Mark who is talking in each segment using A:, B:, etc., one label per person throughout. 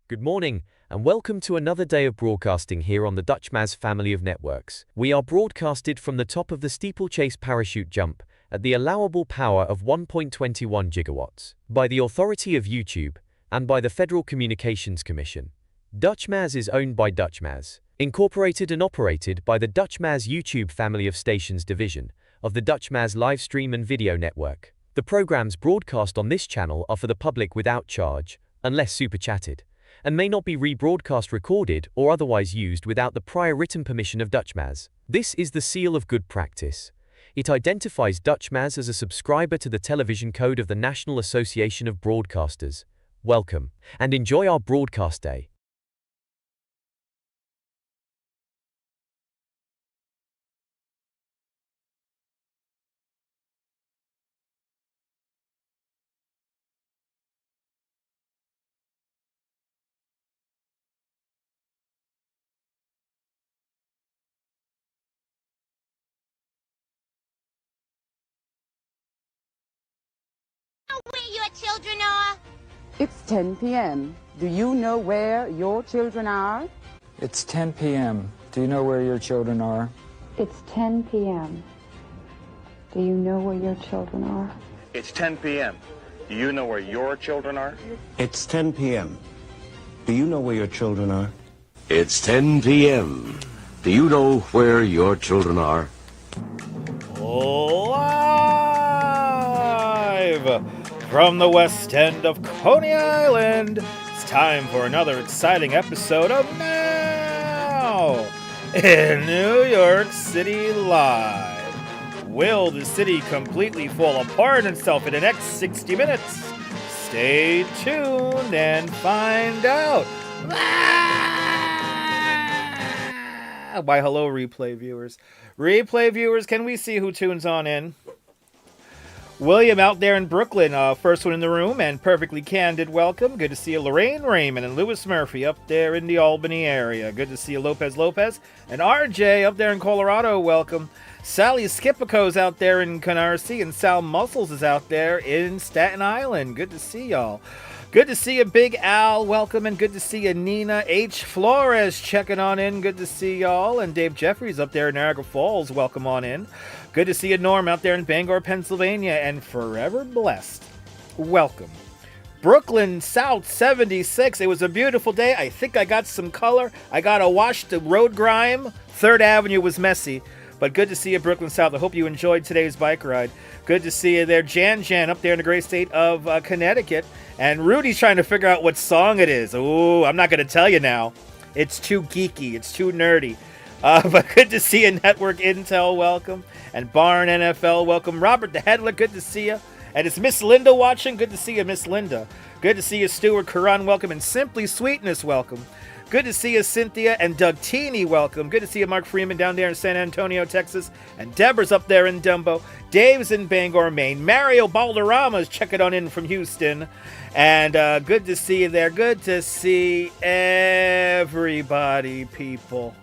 A: Good morning, and welcome to another day of broadcasting here on the DutchMaz family of networks. We are broadcasted from the top of the steeplechase parachute jump at the allowable power of 1.21 gigawatts by the authority of YouTube and by the Federal Communications Commission. DutchMaz is owned by DutchMaz, incorporated and operated by the DutchMaz YouTube family of stations division of the DutchMaz live stream and video network. The programs broadcast on this channel are for the public without charge, unless super chatted, and may not be rebroadcast, recorded, or otherwise used without the prior written permission of DutchMaz. This is the seal of good practice. It identifies DutchMaz as a subscriber to the television code of the National Association of Broadcasters. Welcome, and enjoy our broadcast day.
B: Where your children are?
C: It's 10 p.m. Do you know where your children are?
D: It's 10 p.m. Do you know where your children are?
E: It's 10 p.m. Do you know where your children are?
F: It's 10 p.m. Do you know where your children are?
G: It's 10 p.m. Do you know where your children are?
H: It's 10 p.m. Do you know where your children are?
I: Live from the west end of Coney Island, it's time for another exciting episode of Now in New York City Live. Will the city completely fall apart on itself in the next 60 minutes? Stay tuned and find out. Why, hello, replay viewers. Replay viewers, can we see who tunes on in? William out there in Brooklyn, first one in the room, and perfectly candid welcome. Good to see you, Lorraine Raymond and Lewis Murphy up there in the Albany area. Good to see you, Lopez and RJ up there in Colorado, welcome. Sally Skipico's out there in Canarsie, and Sal Muscles is out there in Staten Island. Good to see y'all. Good to see you, Big Al, welcome, and good to see you, Nina H. Flores checking on in. Good to see y'all, and Dave Jeffries up there in Niagara Falls, welcome on in. Good to see you, Norm, out there in Bangor, Pennsylvania, and forever blessed. Welcome. Brooklyn South 76. It was a beautiful day. I think I got some color. I got to wash the road grime. 3rd Avenue was messy, but good to see you, Brooklyn South. I hope you enjoyed today's bike ride. Good to see you there, Jan up there in the great state of Connecticut. And Rudy's trying to figure out what song it is. Ooh, I'm not going to tell you now. It's too geeky. It's too nerdy. But good to see you, Network Intel, welcome. And Barn NFL, welcome. Robert the Headler, good to see you. And it's Miss Linda watching. Good to see you, Miss Linda. Good to see you, Stuart Karan, welcome. And Simply Sweetness, welcome. Good to see you, Cynthia and Doug Teeny, welcome. Good to see you, Mark Freeman, down there in San Antonio, Texas. And Deborah's up there in Dumbo. Dave's in Bangor, Maine. Mario Balderrama's checking on in from Houston. And good to see you there. Good to see everybody, people.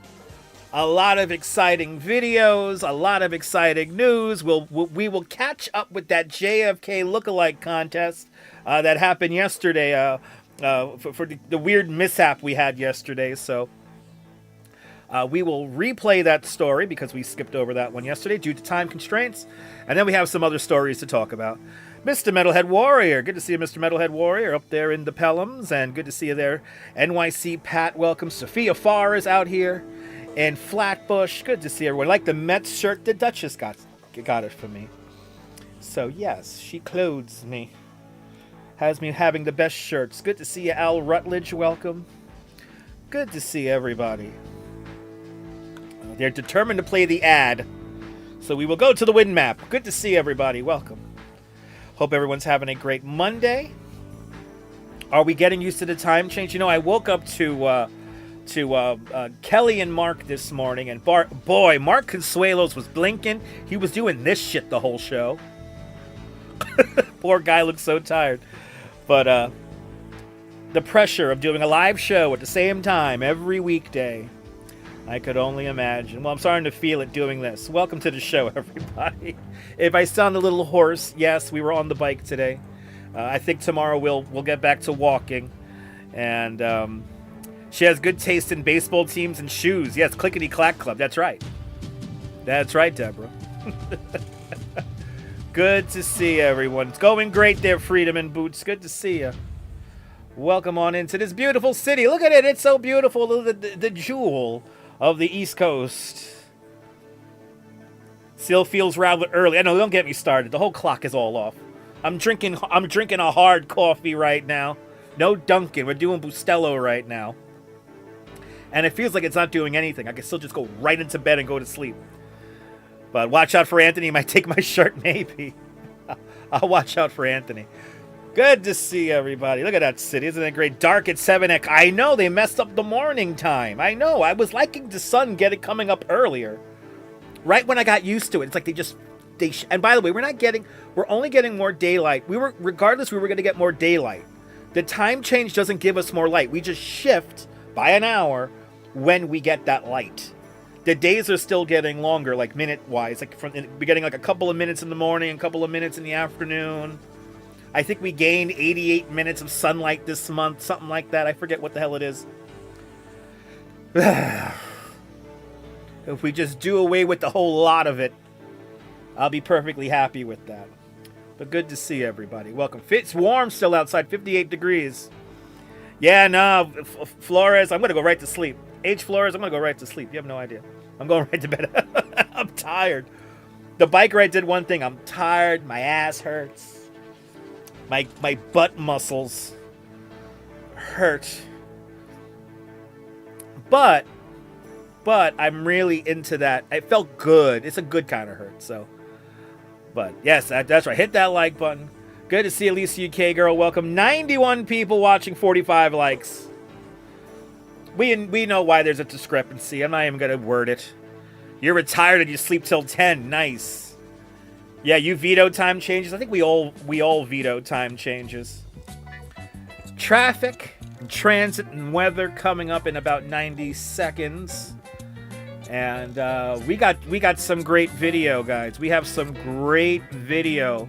I: A lot of exciting videos, a lot of exciting news. We will catch up with that JFK lookalike contest that happened yesterday for the weird mishap we had yesterday. So we will replay that story because we skipped over that one yesterday due to time constraints. And then we have some other stories to talk about. Mr. Metalhead Warrior. Good to see you, Mr. Metalhead Warrior, up there in the Pelhams. And good to see you there. NYC Pat, welcome. Sophia Farr is out here in Flatbush. Good to see everyone. Like the Mets shirt, the Duchess got it for me. So yes, she clothes me. Has me having the best shirts. Good to see you, Al Rutledge. Welcome. Good to see everybody. They're determined to play the ad. So we will go to the win map. Good to see everybody. Welcome. Hope everyone's having a great Monday. Are we getting used to the time change? You know, I woke up to Kelly and Mark this morning, and boy, Mark Consuelos was blinking. He was doing this shit the whole show. Poor guy looked so tired. But the pressure of doing a live show at the same time every weekday, I could only imagine. Well, I'm starting to feel it doing this. Welcome to the show, everybody. If I sound a little hoarse, yes, we were on the bike today. I think tomorrow we'll get back to walking. And she has good taste in baseball teams and shoes. Yes, Clickety Clack Club. That's right. That's right, Deborah. Good to see everyone. It's going great there, Freedom and Boots. Good to see you. Welcome on into this beautiful city. Look at it. It's so beautiful. The jewel of the East Coast. Still feels rather early. I know, don't get me started. The whole clock is all off. I'm drinking a hard coffee right now. No Dunkin'. We're doing Bustelo right now. And it feels like it's not doing anything. I can still just go right into bed and go to sleep. But watch out for Anthony. He might take my shirt, maybe. I'll watch out for Anthony. Good to see everybody. Look at that city. Isn't it great? Dark at 7 o'clock. I know, they messed up the morning time. I know. I was liking the sun coming up earlier. Right when I got used to it. It's like and by the way, we're only getting more daylight. Regardless, we were going to get more daylight. The time change doesn't give us more light. We just shift by an hour when we get that light. The days are still getting longer, like minute-wise. Like we're getting like a couple of minutes in the morning, a couple of minutes in the afternoon. I think we gained 88 minutes of sunlight this month, something like that. I forget what the hell it is. If we just do away with the whole lot of it, I'll be perfectly happy with that. But good to see everybody. Welcome. It's warm still outside, 58 degrees. Yeah, no, Flores, I'm going to go right to sleep. H. Flores, I'm going to go right to sleep. You have no idea. I'm going right to bed. I'm tired. The bike ride did one thing. I'm tired. My ass hurts. My butt muscles hurt. But I'm really into that. It felt good. It's a good kind of hurt, so. But yes, that's right. Hit that like button. Good to see Alicia UK girl. Welcome. 91 people watching, 45 likes. We know why there's a discrepancy. I'm not even going to word it. You're retired and you sleep till 10. Nice. Yeah, you veto time changes. I think we all veto time changes. Traffic, transit, and weather coming up in about 90 seconds. And we got some great video, guys. We have some great video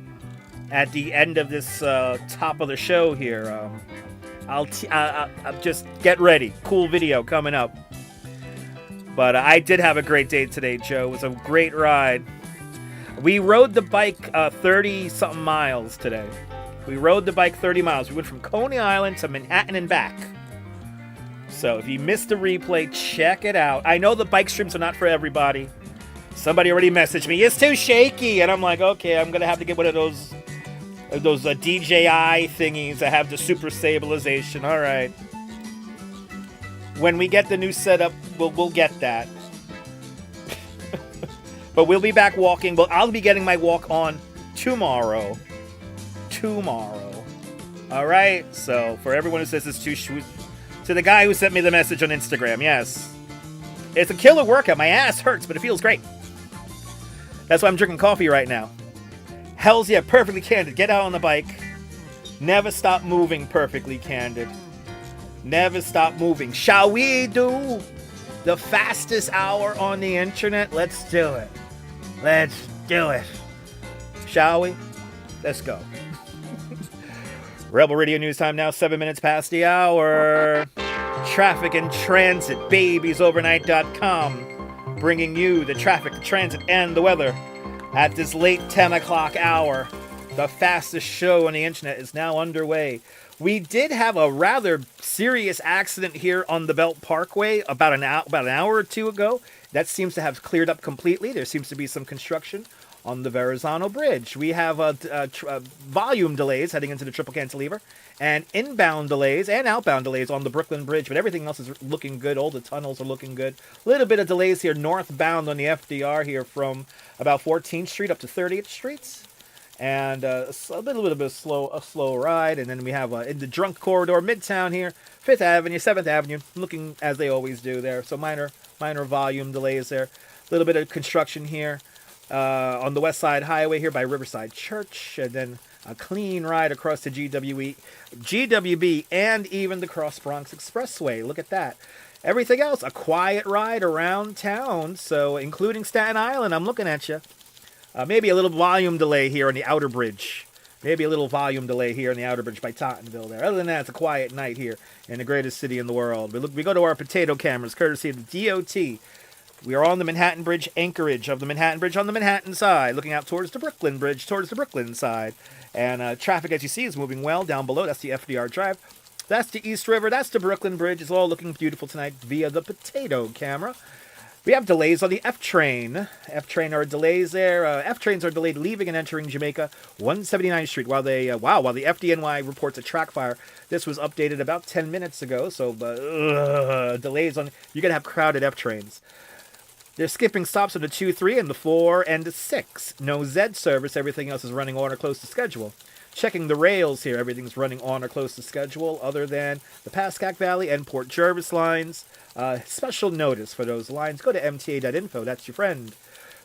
I: at the end of this top of the show here. I'll just get ready. Cool video coming up. But I did have a great day today, Joe. It was a great ride. We rode the bike 30-something miles today. We rode the bike 30 miles. We went from Coney Island to Manhattan and back. So if you missed the replay, check it out. I know the bike streams are not for everybody. Somebody already messaged me, it's too shaky. And I'm like, okay, I'm going to have to get one of those DJI thingies that have the super stabilization. All right. When we get the new setup, we'll get that. But we'll be back walking. Well, I'll be getting my walk on tomorrow. All right. So for everyone who says it's too to the guy who sent me the message on Instagram, yes. It's a killer workout. My ass hurts, but it feels great. That's why I'm drinking coffee right now. Hells yeah, perfectly candid. Get out on the bike. Never stop moving, perfectly candid. Never stop moving. Shall we do the fastest hour on the internet? Let's do it. Let's do it. Shall we? Let's go. Rebel Radio News time now, 7 minutes past the hour. Traffic and transit, babiesovernight.com, bringing you the traffic, the transit, and the weather at this late 10 o'clock hour. The fastest show on the internet is now underway. We did have a rather serious accident here on the Belt Parkway about an hour or two ago. That seems to have cleared up completely. There seems to be some construction on the Verrazano Bridge. We have volume delays heading into the Triple Cantilever, and inbound delays and outbound delays on the Brooklyn Bridge, but everything else is looking good. All the tunnels are looking good. A little bit of delays here northbound on the FDR here from about 14th Street up to 30th Street. And a little bit of a slow ride. And then we have in the Drunk Corridor, Midtown here, 5th Avenue, 7th Avenue, looking as they always do there. So minor volume delays there. A little bit of construction here on the West Side Highway here by Riverside Church. And then a clean ride across the GWB, and even the Cross Bronx Expressway. Look at that. Everything else, a quiet ride around town. So including Staten Island, I'm looking at you. Maybe a little volume delay here on the Outer Bridge. Maybe a little volume delay here in the Outer Bridge by Tottenville there. Other than that, it's a quiet night here in the greatest city in the world. We go to our potato cameras, courtesy of the DOT. We are on the Manhattan Bridge, anchorage of the Manhattan Bridge on the Manhattan side, looking out towards the Brooklyn Bridge, towards the Brooklyn side. And traffic, as you see, is moving well down below. That's the FDR Drive. That's the East River. That's the Brooklyn Bridge. It's all looking beautiful tonight via the potato camera. We have delays on the F train. F train are delays there. F trains are delayed leaving and entering Jamaica, 179th Street. While the FDNY reports a track fire. This was updated about 10 minutes ago. So delays on. You're gonna have crowded F trains. They're skipping stops on the 2, 3, and the 4 and the 6. No Z service. Everything else is running on or close to schedule. Checking the rails here. Everything's running on or close to schedule, other than the Pascack Valley and Port Jervis lines. Special notice for those lines. Go to mta.info. That's your friend.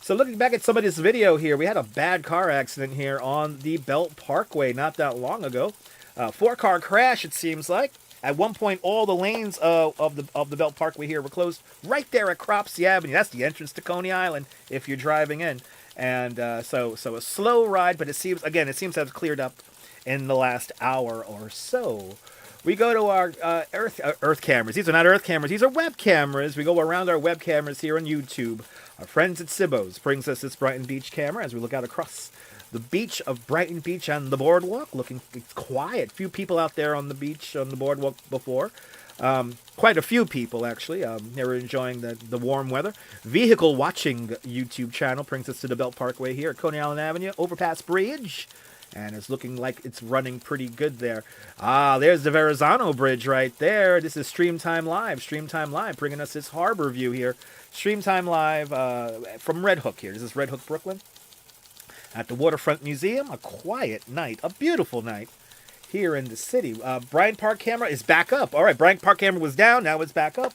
I: So looking back at some of this video here, we had a bad car accident here on the Belt Parkway not that long ago. 4-car crash, it seems like. At one point, all the lanes of the Belt Parkway here were closed right there at Cropsey Avenue. That's the entrance to Coney Island if you're driving in. And so a slow ride, but it seems to have cleared up in the last hour or so. We go to our Earth cameras. These are not Earth cameras. These are web cameras. We go around our web cameras here on YouTube. Our friends at Sibbo's brings us this Brighton Beach camera as we look out across the beach of Brighton Beach on the boardwalk. It's quiet. Few people out there on the beach, on the boardwalk before. Quite a few people, actually. They were enjoying the warm weather. Vehicle Watching YouTube channel brings us to the Belt Parkway here at Coney Island Avenue, Overpass Bridge. And it's looking like it's running pretty good there. There's the Verrazano Bridge right there. This is Streamtime Live. Streamtime Live bringing us this harbor view here. Streamtime Live from Red Hook here. This is Red Hook, Brooklyn. At the Waterfront Museum, a quiet night, a beautiful night here in the city. Bryant Park camera is back up. All right, Bryant Park camera was down. Now it's back up.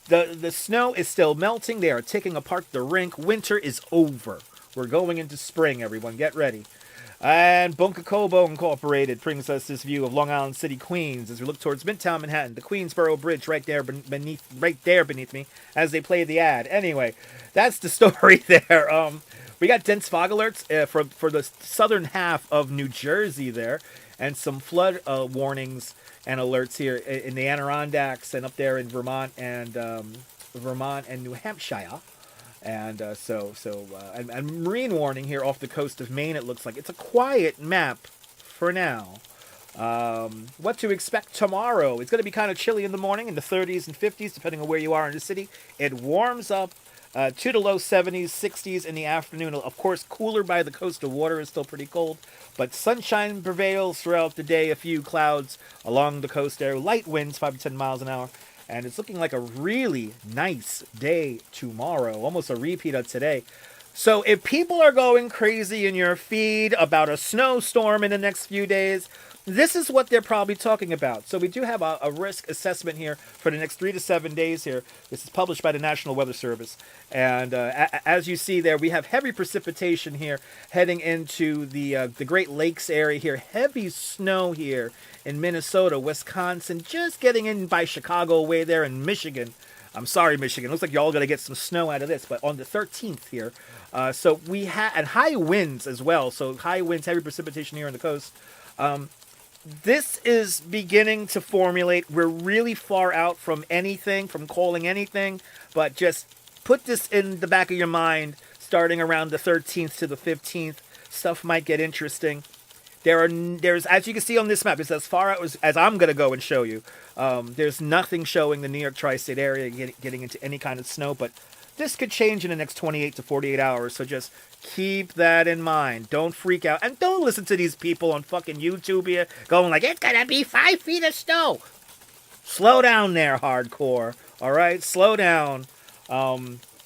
I: The snow is still melting. They are taking apart the rink. Winter is over. We're going into spring, everyone. Get ready. And Bunka Kobo Incorporated brings us this view of Long Island City, Queens, as we look towards Midtown Manhattan, the Queensboro Bridge right there beneath me, as they play the ad. Anyway, that's the story there. We got dense fog alerts for the southern half of New Jersey there, and some flood warnings and alerts here in the Adirondacks and up there in Vermont and New Hampshire. And and marine warning here off the coast of Maine. It looks like it's a quiet map for now. What to expect tomorrow? It's going to be kind of chilly in the morning, in the 30s and 50s, depending on where you are in the city. It warms up to the low 70s, 60s in the afternoon. Of course, cooler by the coastal water is still pretty cold, but sunshine prevails throughout the day. A few clouds along the coast there. Light winds, 5 to 10 miles an hour. And it's looking like a really nice day tomorrow, almost a repeat of today. So if people are going crazy in your feed about a snowstorm in the next few days, this is what they're probably talking about. So we do have a risk assessment here for the next 3 to 7 days here. This is published by the National Weather Service. And as you see there, we have heavy precipitation here heading into the Great Lakes area here. Heavy snow here in Minnesota, Wisconsin, just getting in by Chicago way there in Michigan. I'm sorry, Michigan. Looks like y'all going to get some snow out of this. But on the 13th here, so we had and high winds as well. So high winds, heavy precipitation here on the coast. This is beginning to formulate. We're really far out from anything, from calling anything, but just put this in the back of your mind, starting around the 13th to the 15th. Stuff might get interesting. There's as you can see on this map, it's as far out as I'm going to go and show you. There's nothing showing the New York tri-state area getting into any kind of snow, but this could change in the next 28 to 48 hours, so just keep that in mind. Don't freak out. And don't listen to these people on fucking YouTube here going like, it's gonna be 5 feet of snow. Slow down there, hardcore. All right? Slow down.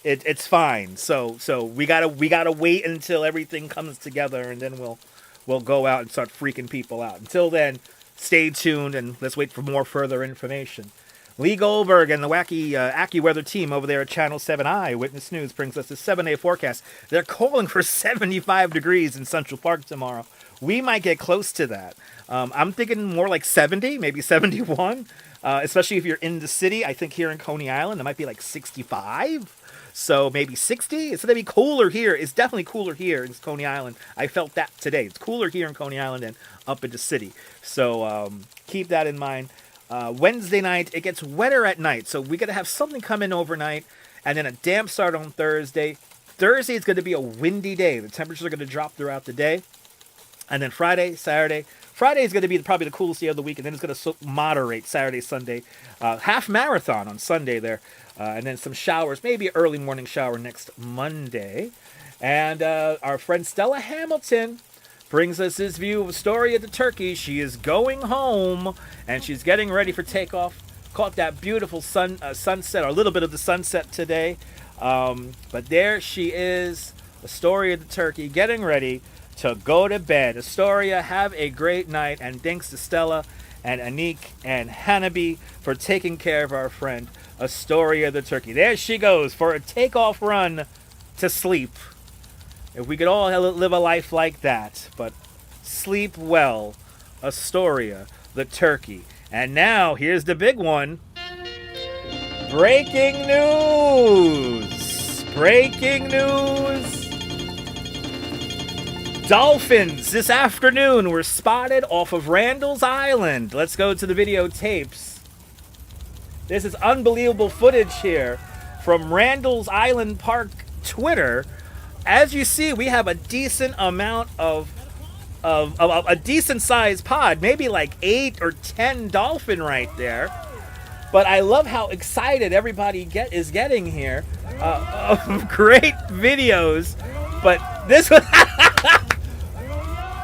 I: It's fine. So we gotta wait until everything comes together, and then we'll go out and start freaking people out. Until then, stay tuned, and let's wait for more further information. Lee Goldberg and the wacky AccuWeather team over there at Channel 7 Eyewitness News brings us a 7-day forecast. They're calling for 75 degrees in Central Park tomorrow. We might get close to that. I'm thinking more like 70, maybe 71, especially if you're in the city. I think here in Coney Island, it might be like 65. So maybe 60. It's going to be cooler here. It's definitely cooler here in Coney Island. I felt that today. It's cooler here in Coney Island than up in the city. So keep that in mind. Wednesday night, it gets wetter at night. So we got to have something come in overnight. And then a damp start on Thursday. Thursday is going to be a windy day. The temperatures are going to drop throughout the day. And then Friday, Saturday. Friday is going to be probably the coolest day of the week. And then it's going to moderate Saturday, Sunday. Half marathon on Sunday there. And then some showers. Maybe an early morning shower next Monday. And our friend Stella Hamilton brings us this view of Astoria to Turkey. She is going home. And she's getting ready for takeoff. Caught that beautiful sunset, or a little bit of the sunset today. But there she is, Astoria to Turkey, getting ready to go to bed. Astoria, have a great night, and thanks to Stella and Anik and Hanabi for taking care of our friend Astoria the Turkey. There she goes for a takeoff run to sleep. If we could all live a life like that, but sleep well, Astoria the Turkey. And now, here's the big one. Breaking news! Breaking news! Dolphins this afternoon were spotted off of Randall's Island. Let's go to the videotapes. This is unbelievable footage here from Randall's Island Park Twitter. As you see, we have a decent amount of a decent sized pod, maybe like 8 or 10 dolphin right there. But I love how excited everybody is getting here. Great videos, but this one,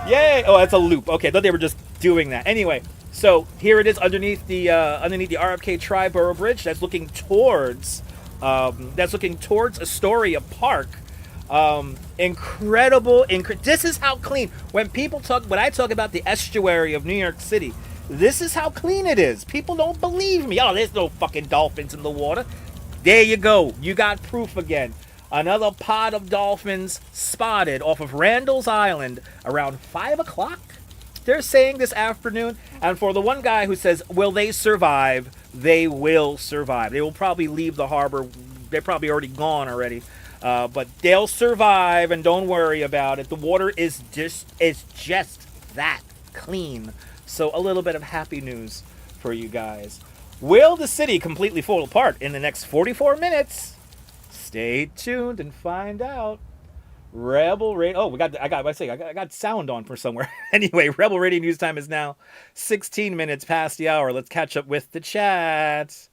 I: yay! Oh, that's a loop. Okay, I thought they were just doing that. Anyway, so here it is underneath the RFK Triborough Bridge. That's looking towards Astoria Park. Incredible. This is how clean. When I talk about the estuary of New York City, this is how clean it is. People don't believe me. Oh, there's no fucking dolphins in the water. There you go. You got proof again. Another pod of dolphins spotted off of Randall's Island around 5 o'clock. They're saying this afternoon. And for the one guy who says, will they survive? They will survive. They will probably leave the harbor. They're probably already gone already. But they'll survive, and don't worry about it. The water is just that clean. So a little bit of happy news for you guys. Will the city completely fall apart in the next 44 minutes? Stay tuned and find out. Rebel Radio. Oh, I got sound on for somewhere. Anyway, Rebel Radio news time is now 16 minutes past the hour. Let's catch up with the chat.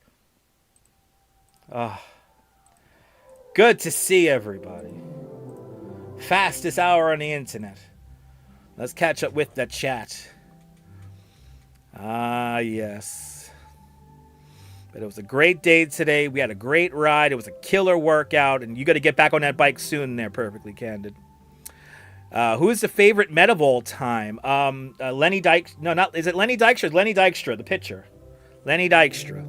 I: Good to see everybody. Fastest hour on the internet. Let's catch up with the chat. Yes. But it was a great day today. We had a great ride. It was a killer workout. And you got to get back on that bike soon there, Perfectly Candid. Who is the favorite Met of all time? Lenny Dykstra. No, not. Is it Lenny Dykstra? Lenny Dykstra, the pitcher. Lenny Dykstra.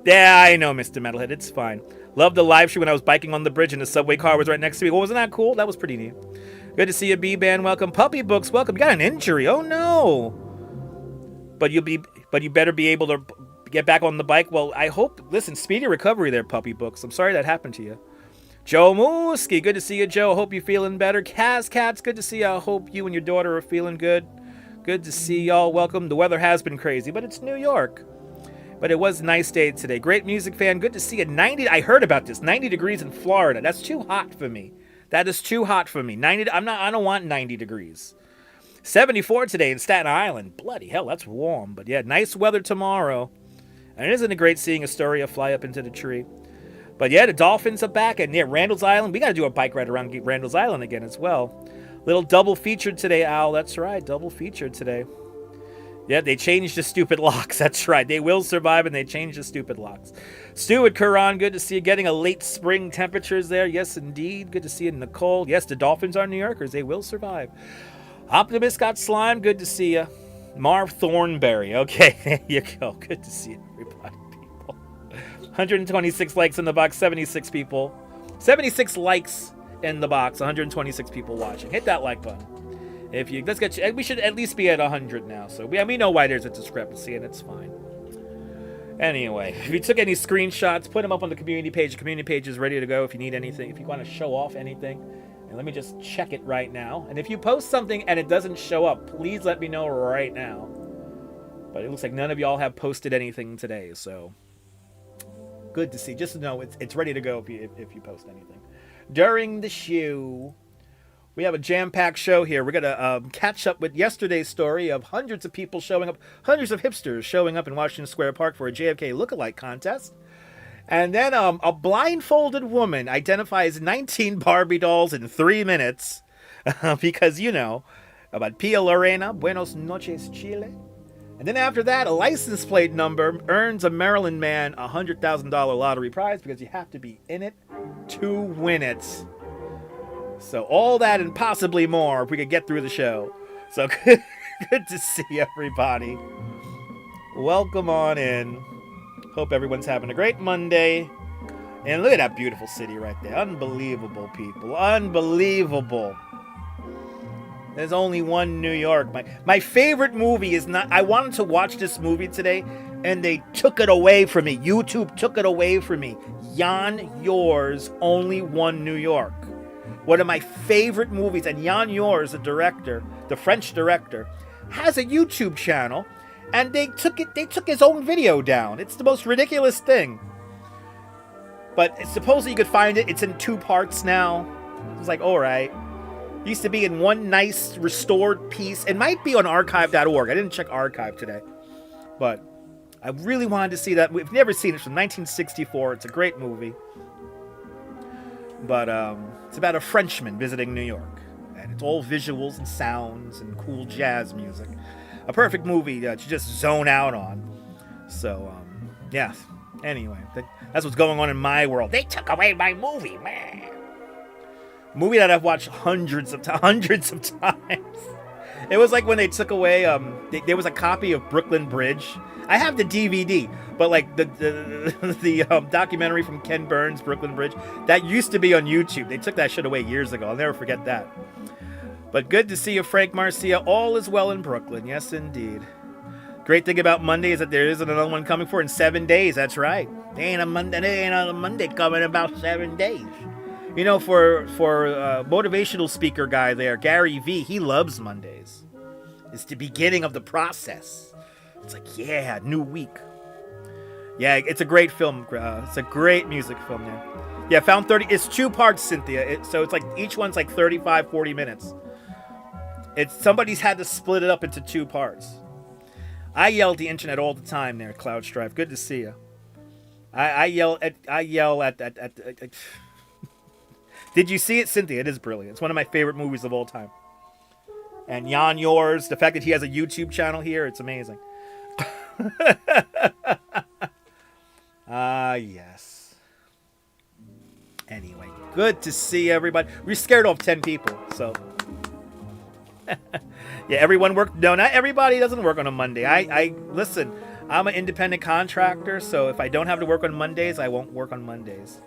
I: Yeah, I know, Mr. Metalhead. It's fine. Loved the live stream when I was biking on the bridge and the subway car was right next to me. Well, wasn't that cool? That was pretty neat. Good to see you, B-Band. Welcome. Puppy Books, welcome. You got an injury. Oh, no. But you better be able to get back on the bike. Well, I hope. Listen, speedy recovery there, Puppy Books. I'm sorry that happened to you. Joe Mooski, good to see you, Joe. Hope you're feeling better. Kaz Cats, good to see you. I hope you and your daughter are feeling good. Good to see y'all. Welcome. The weather has been crazy, but it's New York. But it was a nice day today. Great music fan. Good to see you. 90. I heard about this. 90 degrees in Florida. That's too hot for me. That is too hot for me. 90. I don't want 90 degrees. 74 today in Staten Island. Bloody hell, that's warm. But yeah, nice weather tomorrow. And isn't it great seeing Astoria fly up into the tree? But yeah, the Dolphins are back. And near Randall's Island, we got to do a bike ride around Randall's Island again as well. Little double featured today, Al. That's right, double featured today. Yeah, they changed the stupid locks. That's right. They will survive, and they changed the stupid locks. Stuart Curran, good to see you. Getting a late spring temperatures there. Yes, indeed. Good to see you, Nicole. Yes, the Dolphins are New Yorkers. They will survive. Optimist got slime. Good to see you. Marv Thornberry. Okay, there you go. Good to see everybody, people. 126 likes in the box. 76 people. 76 likes in the box. 126 people watching. Hit that like button. Let's get. We should at least be at 100 now. So we know why there's a discrepancy, and it's fine. Anyway, if you took any screenshots, put them up on the community page. The community page is ready to go if you need anything, if you want to show off anything. And let me just check it right now. And if you post something and it doesn't show up, please let me know right now. But it looks like none of y'all have posted anything today, so good to see. Just to know it's ready to go if you post anything. During the show, we have a jam-packed show here. We're going to catch up with yesterday's story of hundreds of people showing up, hundreds of hipsters showing up in Washington Square Park for a JFK lookalike contest. And then a blindfolded woman identifies 19 Barbie dolls in 3 minutes because, you know, about Pia Lorena, Buenos noches, Chile. And then after that, a license plate number earns a Maryland man a $100,000 lottery prize because you have to be in it to win it. So all that and possibly more if we could get through the show. So good to see everybody. Welcome on in. Hope everyone's having a great Monday. And look at that beautiful city right there. Unbelievable, people. Unbelievable. There's only one New York. My favorite movie is not... I wanted to watch this movie today, and they took it away from me. YouTube took it away from me. Jan Yours, Only One New York. One of my favorite movies. And Jan Yours, the director, the French director, has a YouTube channel, and they took his own video down. It's the most ridiculous thing. But supposedly you could find it. It's in 2 parts now. It's like, all right. Used to be in one nice restored piece. It might be on archive.org. I didn't check archive today. But I really wanted to see that. We've never seen it. It's from 1964. It's a great movie. But it's about a Frenchman visiting New York. And it's all visuals and sounds and cool jazz music. A perfect movie to just zone out on. So, yeah. Anyway, that's what's going on in my world. They took away my movie, man. Movie that I've watched hundreds of times. It was like when they took away, there was a copy of Brooklyn Bridge. I have the DVD, but like the documentary from Ken Burns, Brooklyn Bridge, that used to be on YouTube. They took that shit away years ago. I'll never forget that. But good to see you, Frank Marcia. All is well in Brooklyn. Yes, indeed. Great thing about Monday is that there isn't another one coming for in 7 days. That's right. There ain't a Monday coming in about 7 days. You know, for motivational speaker guy there, Gary V, he loves Mondays. It's the beginning of the process. It's like, yeah, new week. Yeah, it's a great film. It's a great music film there. Yeah, found 30. It's 2 parts, Cynthia. So it's like each one's like 35, 40 minutes. Somebody's had to split it up into 2 parts. I yell at the internet all the time there, Cloud Strife. Good to see you. I yell at Did you see it, Cynthia? It is brilliant. It's one of my favorite movies of all time. And Jan Yours, the fact that he has a YouTube channel here, it's amazing. Yes. Anyway, good to see everybody. We scared off 10 people, so. Yeah, everyone worked. No, not everybody doesn't work on a Monday. I listen, I'm an independent contractor, so if I don't have to work on Mondays, I won't work on Mondays.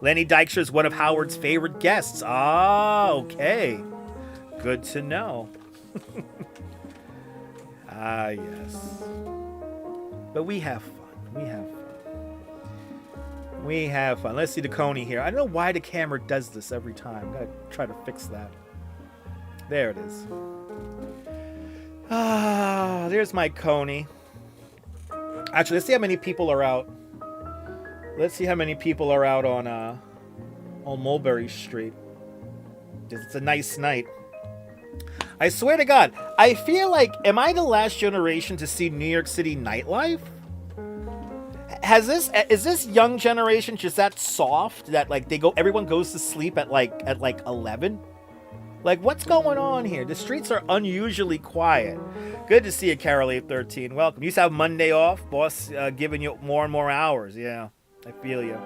I: Lenny Dykstra is one of Howard's favorite guests. Ah, okay. Good to know. Yes. But we have fun. We have fun. Let's see the Coney here. I don't know why the camera does this every time. I'm going to try to fix that. There it is. There's my Coney. Actually, let's see how many people are out. Let's see how many people are out on Mulberry Street. It's a nice night. I swear to God, I feel like, am I the last generation to see New York City nightlife? Is this young generation just that soft that like everyone goes to sleep at like 11? Like, what's going on here? The streets are unusually quiet. Good to see you, Carol 813. Welcome. You used to have Monday off, boss, giving you more and more hours. Yeah. I feel you.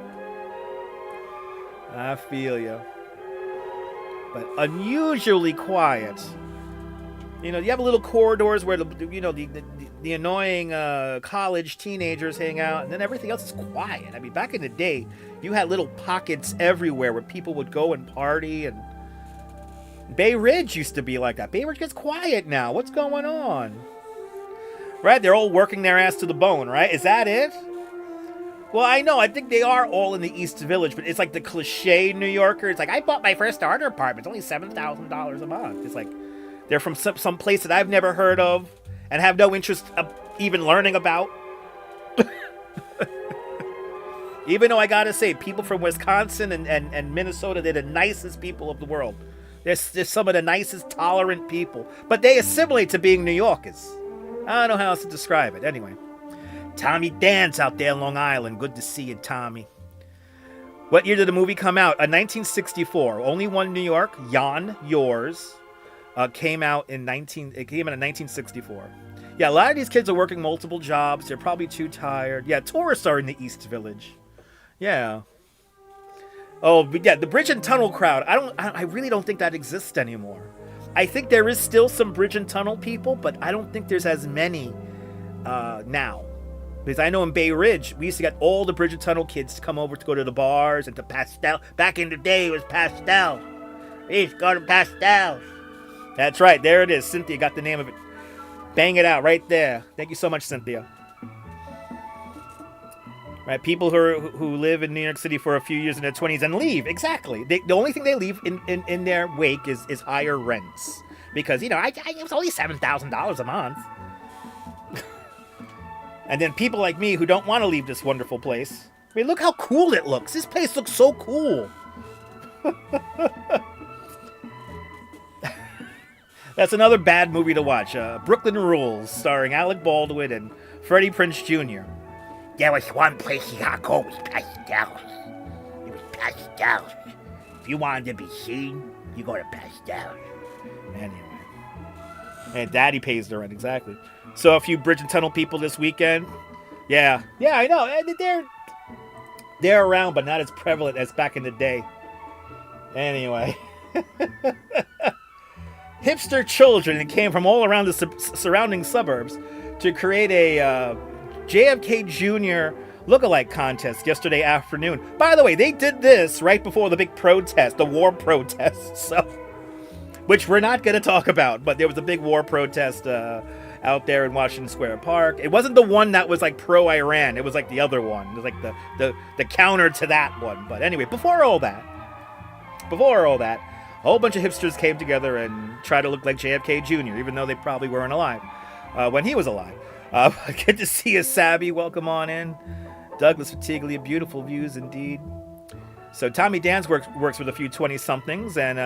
I: But unusually quiet. You know, you have little corridors where the annoying college teenagers hang out, and then everything else is quiet. I mean, back in the day, you had little pockets everywhere where people would go and party, and Bay Ridge used to be like that. Bay Ridge gets quiet now. What's going on? Right? They're all working their ass to the bone, right? Is that it? Well, I know. I think they are all in the East Village, but it's like the cliche New Yorker. It's like, I bought my first starter apartment. It's only $7,000 a month. It's like they're from some place that I've never heard of and have no interest of even learning about. Even though I gotta say, people from Wisconsin and Minnesota, they're the nicest people of the world. They're some of the nicest, tolerant people. But they assimilate to being New Yorkers. I don't know how else to describe it. Anyway. Tommy Dan's out there in Long Island. Good to see you, Tommy. What year did the movie come out? 1964. Only one in New York. Jan, Yours. Came out in 1964. Yeah, a lot of these kids are working multiple jobs. They're probably too tired. Yeah, tourists are in the East Village. Yeah. Oh, but yeah, the Bridge and Tunnel crowd. I really don't think that exists anymore. I think there is still some Bridge and Tunnel people, but I don't think there's as many now. Because I know in Bay Ridge, we used to get all the Bridge and Tunnel kids to come over to go to the bars and to Pastel. Back in the day, it was Pastel. We used to go to Pastel. That's right. There it is. Cynthia got the name of it. Bang it out right there. Thank you so much, Cynthia. Right, people who live in New York City for a few years in their 20s and leave. Exactly. The only thing they leave in their wake is higher rents. Because, it was only $7,000 a month. And then people like me who don't want to leave this wonderful place. I mean, look how cool it looks. This place looks so cool. That's another bad movie to watch. Brooklyn Rules, starring Alec Baldwin and Freddie Prinze Jr.
B: There was one place you gotta go. It was Pastels. It was Pastels. If you wanted to be seen, you go to Pastels.
I: Anyway. And Daddy pays the rent, exactly. So a few Bridge and Tunnel people this weekend. Yeah, I know. They're around, but not as prevalent as back in the day. Anyway. Hipster children that came from all around the surrounding suburbs to create a JFK Jr. lookalike contest yesterday afternoon. By the way, they did this right before the big protest, the war protest, which we're not going to talk about, but there was a big war protest out there in Washington Square Park. It wasn't the one that was like pro-Iran. It was like the other one. It was like the counter to that one. But anyway, before all that, a whole bunch of hipsters came together and tried to look like JFK Jr., even though they probably weren't alive when he was alive. Good to see you, Sabby. Welcome on in. Douglas Fatiglia, beautiful views indeed. So Tommy Dan's works with a few 20-somethings, and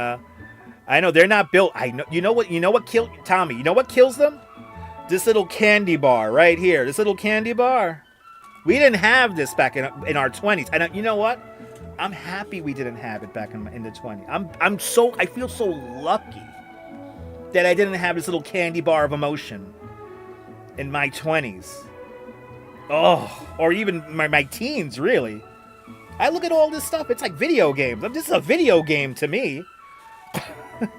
I: I know they're not built. I know. You know what killed Tommy? You know what kills them? This little candy bar right here. This little candy bar. We didn't have this back in our 20s. And you know what? I'm happy we didn't have it back in the 20s. I feel so lucky that I didn't have this little candy bar of emotion in my 20s. Oh, or even my teens, really. I look at all this stuff. It's like video games. This is a video game to me.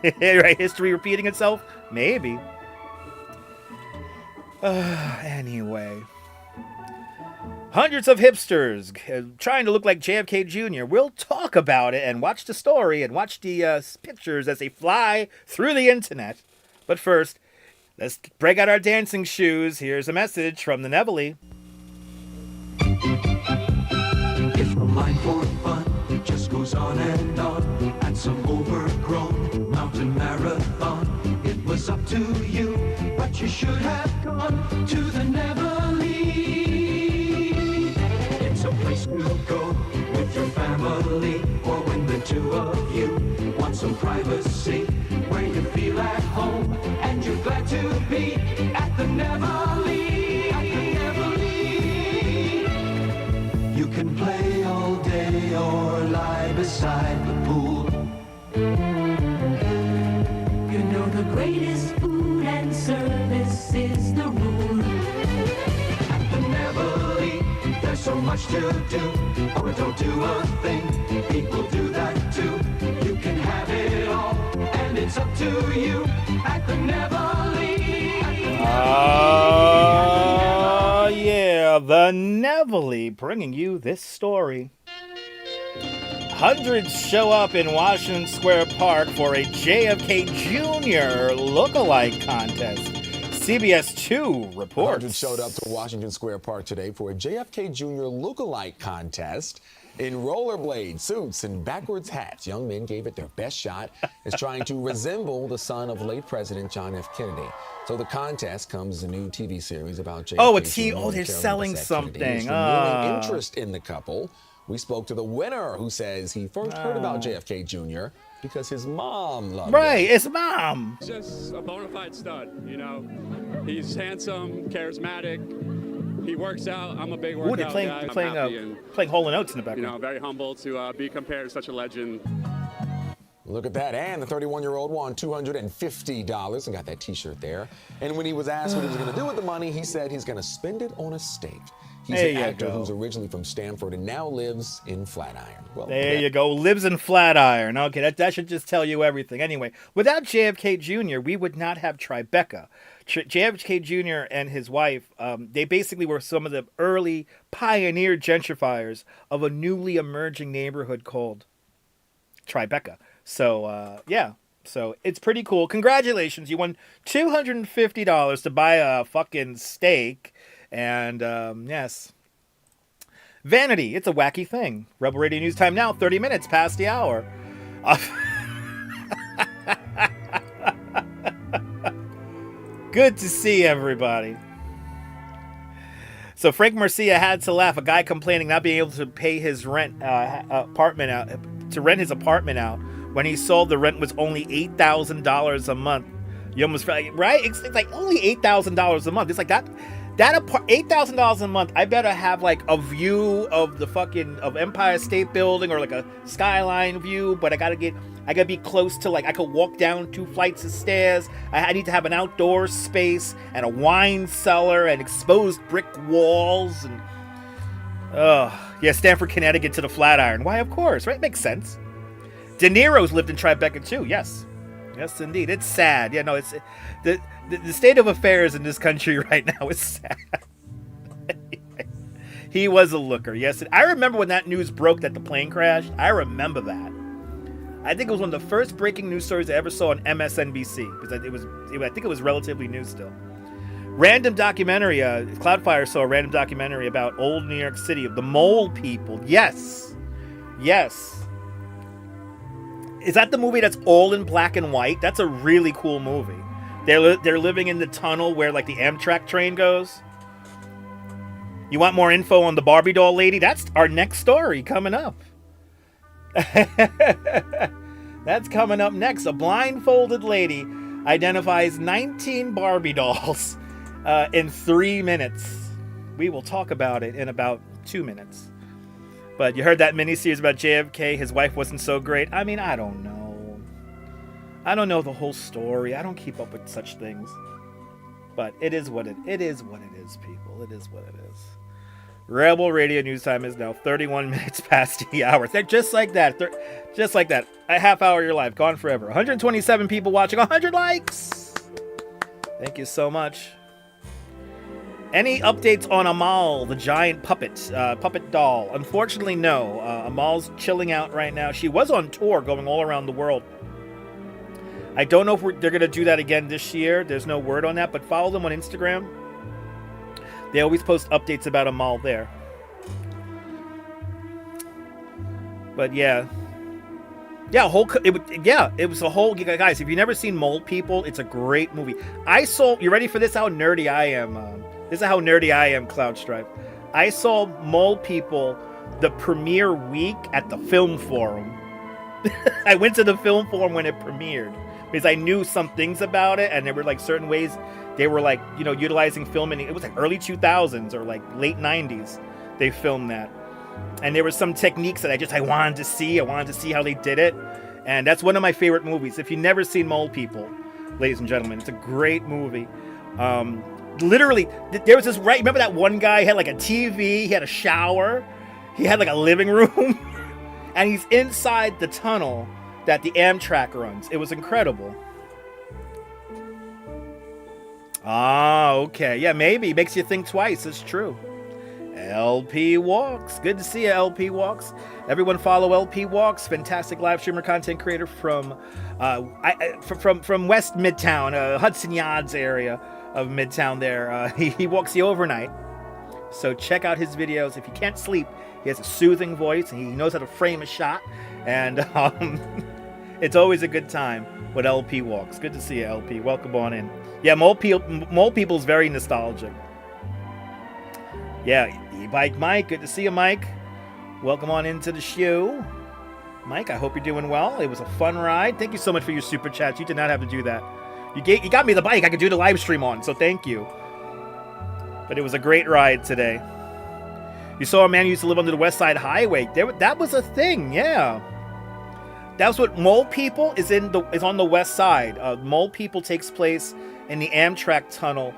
I: Right? History repeating itself? Maybe. Anyway. Hundreds of hipsters trying to look like JFK Jr. We'll talk about it and watch the story and watch the pictures as they fly through the internet. But first, let's break out our dancing shoes. Here's a message from the Neville.
J: If the line for fun just goes on and on at some overgrown mountain marathon, it was up to you, but you should have gone to the Neville. It's a place to go with your family, or when the two of you want some privacy, where you feel at home and you're glad to be at the Neville. You can play all day or lie beside the pool.
K: You know the greatest food and service is the rule.
J: At the Neville, there's so much to do, or don't do a thing. People do that too. You can have it all, and it's up to you at the Neville.
I: Yeah, the Neville bringing you this story. Hundreds show up in Washington Square Park for a JFK Jr. lookalike contest. CBS 2 reports.
L: Hundreds showed up to Washington Square Park today for a JFK Jr. lookalike contest. In rollerblades, suits, and backwards hats, young men gave it their best shot as trying to resemble the son of late President John F. Kennedy. So the contest comes as a new TV series about JFK.
I: Oh,
L: Jr.
I: they're selling something.
L: There's renewing interest in the couple. We spoke to the winner, who says he first heard about JFK Jr. because his mom loved
I: Right,
L: him.
I: his mom.
M: Just a bona fide stud, you know. He's handsome, charismatic. He works out. I'm a big workout guy.
I: Playing Hall & Oates in the background.
M: You know, very humble to be compared to such a legend.
L: Look at that. And the 31-year-old won $250 and got that T-shirt there. And when he was asked what he was going to do with the money, he said he's going to spend it on a steak. He's an actor who's originally from Stamford and now lives in Flatiron. Well,
I: there you go. Lives in Flatiron. Okay, that should just tell you everything. Anyway, without JFK Jr., we would not have Tribeca. JFK Jr. and his wife, they basically were some of the early pioneer gentrifiers of a newly emerging neighborhood called Tribeca. So, yeah. So it's pretty cool. Congratulations. You won $250 to buy a fucking steak. And, yes. Vanity. It's a wacky thing. Rebel Radio News time now. 30 minutes past the hour. Good to see everybody. So Frank Marcia had to laugh. A guy complaining not being able to pay his rent apartment out, to rent his apartment out, when he saw the rent was only $8,000 a month. You almost felt right. It's like only $8,000 a month. It's like that $8,000 a month. I better have like a view of the fucking of Empire State Building or like a skyline view. But I gotta be close to, like, I could walk down 2 flights of stairs. I need to have an outdoor space and a wine cellar and exposed brick walls and yeah, Stamford, Connecticut to the Flatiron. Why, of course, right? Makes sense. De Niro's lived in Tribeca too. Yes, indeed. It's sad. Yeah, no, it's the state of affairs in this country right now is sad. He was a looker. Yes, I remember when that news broke that the plane crashed. I remember that. I think it was one of the first breaking news stories I ever saw on MSNBC because I think it was relatively new still. Random documentary. Cloudfire saw a random documentary about old New York City of the mole people. Yes. Is that the movie that's all in black and white? That's a really cool movie. They're living in the tunnel where like the Amtrak train goes. You want more info on the Barbie doll lady? That's our next story coming up. That's coming up next. A blindfolded lady identifies 19 Barbie dolls in 3 minutes. We will talk about it in about 2 minutes. But you heard that miniseries about JFK. His wife wasn't so great. I mean, I don't know. I don't know the whole story. I don't keep up with such things. But it is what it is, people. It is what it is. Rebel Radio News time is now 31 minutes past the hour. They're just like that. Just like that. A half hour of your life. Gone forever. 127 people watching. 100 likes. Thank you so much. Any updates on Amal, the giant puppet doll? Unfortunately, no. Amal's chilling out right now. She was on tour going all around the world. I don't know if they're going to do that again this year. There's no word on that, but follow them on Instagram. They always post updates about Amal there. But yeah. It was a whole, guys, if you've never seen Mole People, it's a great movie. You ready for this? How nerdy I am. This is how nerdy I am, Cloudstripe. I saw Mole People the premiere week at the Film Forum. I went to the Film Forum when it premiered because I knew some things about it, and there were like certain ways they were like, utilizing film, and it was like early 2000s or like late 90s they filmed that. And there were some techniques that I wanted to see. I wanted to see how they did it. And that's one of my favorite movies. If you've never seen Mole People, ladies and gentlemen, it's a great movie. Literally, there was this, right? Remember that one guy had like a TV, he had a shower, he had like a living room, and he's inside the tunnel that the Amtrak runs. It was incredible. Ah, okay. Yeah, maybe. Makes you think twice. It's true. LP Walks. Good to see you, LP Walks. Everyone follow LP Walks. Fantastic live streamer, content creator from West Midtown, Hudson Yards area. Midtown there. He walks the overnight. So check out his videos. If you can't sleep, he has a soothing voice and he knows how to frame a shot. And it's always a good time when LP walks. Good to see you, LP. Welcome on in. Yeah, Mole People's very nostalgic. Yeah, E-Bike Mike. Good to see you, Mike. Welcome on into the show. Mike, I hope you're doing well. It was a fun ride. Thank you so much for your super chats. You did not have to do that. You got me the bike I could do the live stream on, so thank you. But it was a great ride today. You saw a man who used to live under the West Side Highway. That was a thing, yeah. That's what Mole People is on the West Side. Mole People takes place in the Amtrak tunnel,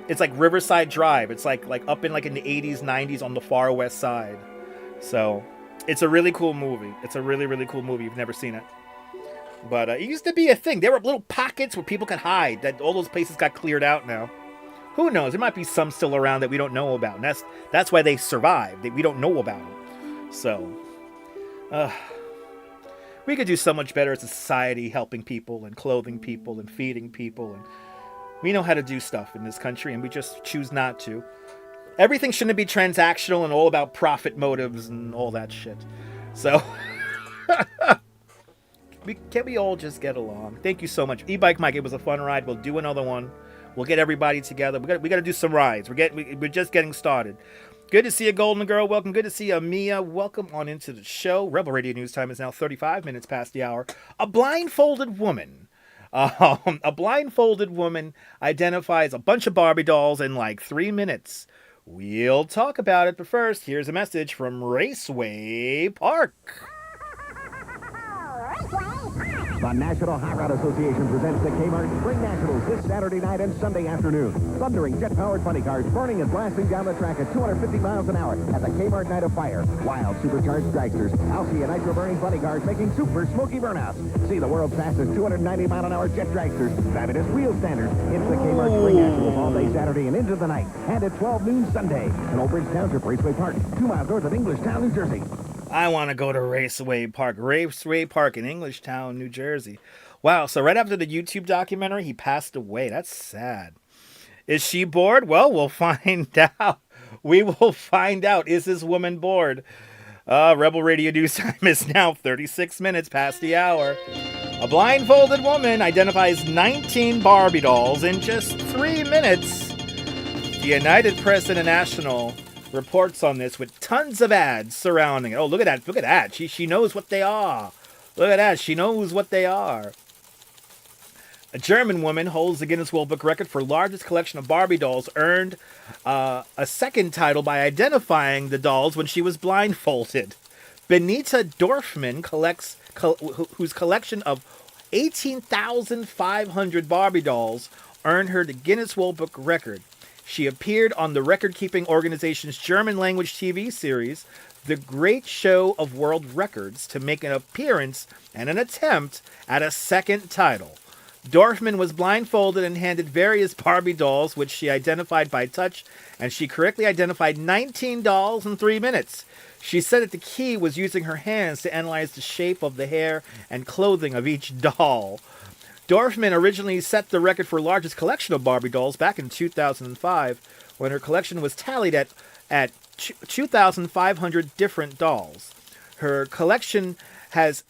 I: it's like Riverside Drive. It's like up in the 80s, 90s on the far West Side. So it's a really cool movie. It's a really, really cool movie. You've never seen it. But it used to be a thing. There were little pockets where people could hide. That all those places got cleared out now. Who knows? There might be some still around that we don't know about. And that's why they survived. We don't know about them. So, we could do so much better as a society, helping people and clothing people and feeding people. And we know how to do stuff in this country, and we just choose not to. Everything shouldn't be transactional and all about profit motives and all that shit. So, can't we all just get along? Thank you so much. E-Bike Mike, it was a fun ride. We'll do another one. We'll get everybody together. We got to do some rides. We're just getting started. Good to see you, Golden Girl. Welcome. Good to see you, Mia. Welcome on into the show. Rebel Radio News Time is now 35 minutes past the hour. A blindfolded woman. A blindfolded woman identifies a bunch of Barbie dolls in like 3 minutes. We'll talk about it, but first, here's a message from Raceway Park.
N: The National Hot Rod Association presents the Kmart Spring Nationals this Saturday night and Sunday afternoon. Thundering jet-powered funny cars burning and blasting down the track at 250 miles an hour at the Kmart Night of Fire. Wild supercharged dragsters, alky and nitro-burning funny cars making super smoky burnouts. See the world's fastest 290-mile-an-hour jet dragsters, fabulous wheel standards. It's the Kmart Spring Nationals all day Saturday and into the night, and at 12 noon Sunday in Old Bridge Township, Raceway Park, 2 miles north of Englishtown, New Jersey.
I: I want to go to Raceway Park. Raceway Park in Englishtown, New Jersey. Wow, so right after the YouTube documentary, he passed away. That's sad. Is she bored? Well, we'll find out. We will find out. Is this woman bored? Rebel Radio News Time is now 36 minutes past the hour. A blindfolded woman identifies 19 Barbie dolls in just 3 minutes. The United Press International reports on this with tons of ads surrounding it. Oh, look at that. Look at that. She knows what they are. Look at that. She knows what they are. A German woman holds the Guinness World Book record for largest collection of Barbie dolls, earned a second title by identifying the dolls when she was blindfolded. Benita Dorfman whose collection of 18,500 Barbie dolls earned her the Guinness World Book record. She appeared on the record-keeping organization's German-language TV series, The Great Show of World Records, to make an appearance and an attempt at a second title. Dorfman was blindfolded and handed various Barbie dolls, which she identified by touch, and she correctly identified 19 dolls in 3 minutes. She said that the key was using her hands to analyze the shape of the hair and clothing of each doll. Dorfman originally set the record for largest collection of Barbie dolls back in 2005, when her collection was tallied at 2,500 different dolls. Her collection has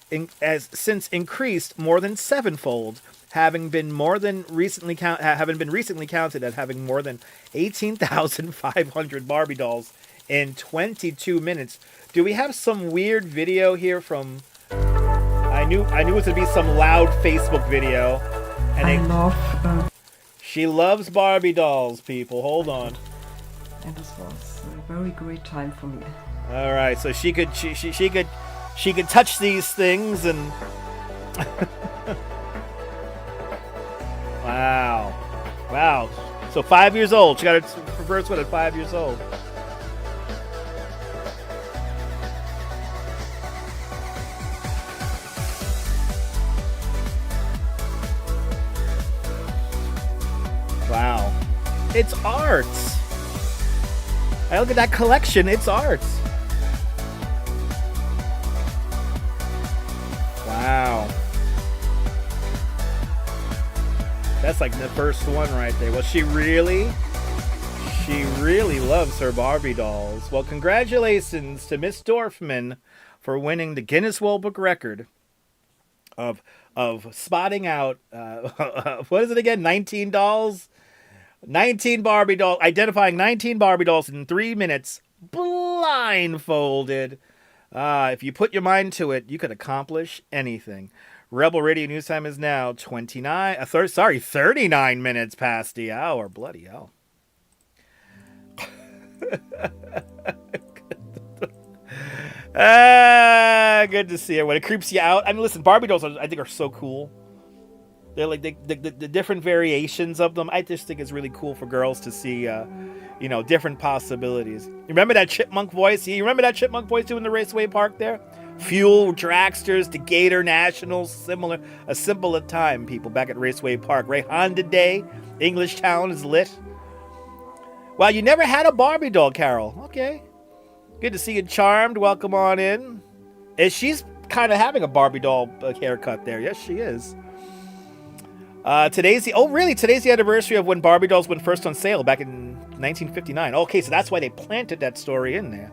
I: since increased more than sevenfold, having been recently counted at having more than 18,500 Barbie dolls in 22 minutes. Do we have some weird video here from? I knew it was gonna be some loud Facebook video. And she loves Barbie dolls, people. Hold on.
O: And this was a very great time for me.
I: All right, so she could touch these things and. Wow. So 5 years old. She got her first one at 5 years old. Wow. It's art. I look at that collection. It's art. Wow. That's like the first one right there. Well, she really loves her Barbie dolls. Well, congratulations to Miss Dorfman for winning the Guinness World Book record of spotting out, what is it again? 19 dolls? 19 Barbie dolls, identifying 19 Barbie dolls in 3 minutes, blindfolded. If you put your mind to it, you could accomplish anything. Rebel Radio News Time is now 39 minutes past the hour. Bloody hell. Good to see her. When it creeps you out. I mean, listen, Barbie dolls, I think, are so cool. They're like the different variations of them. I just think it's really cool for girls to see, different possibilities. You remember that chipmunk voice? You remember that chipmunk voice doing the Raceway Park there? Fuel, dragsters, the Gator Nationals, a simpler time, people, back at Raceway Park. Right, Honda Day, English Town is lit. Well, you never had a Barbie doll, Carol. Okay. Good to see you, Charmed. Welcome on in. She's kind of having a Barbie doll haircut there. Yes, she is. Today's the anniversary of when Barbie dolls went first on sale back in 1959. Okay, so that's why they planted that story in there.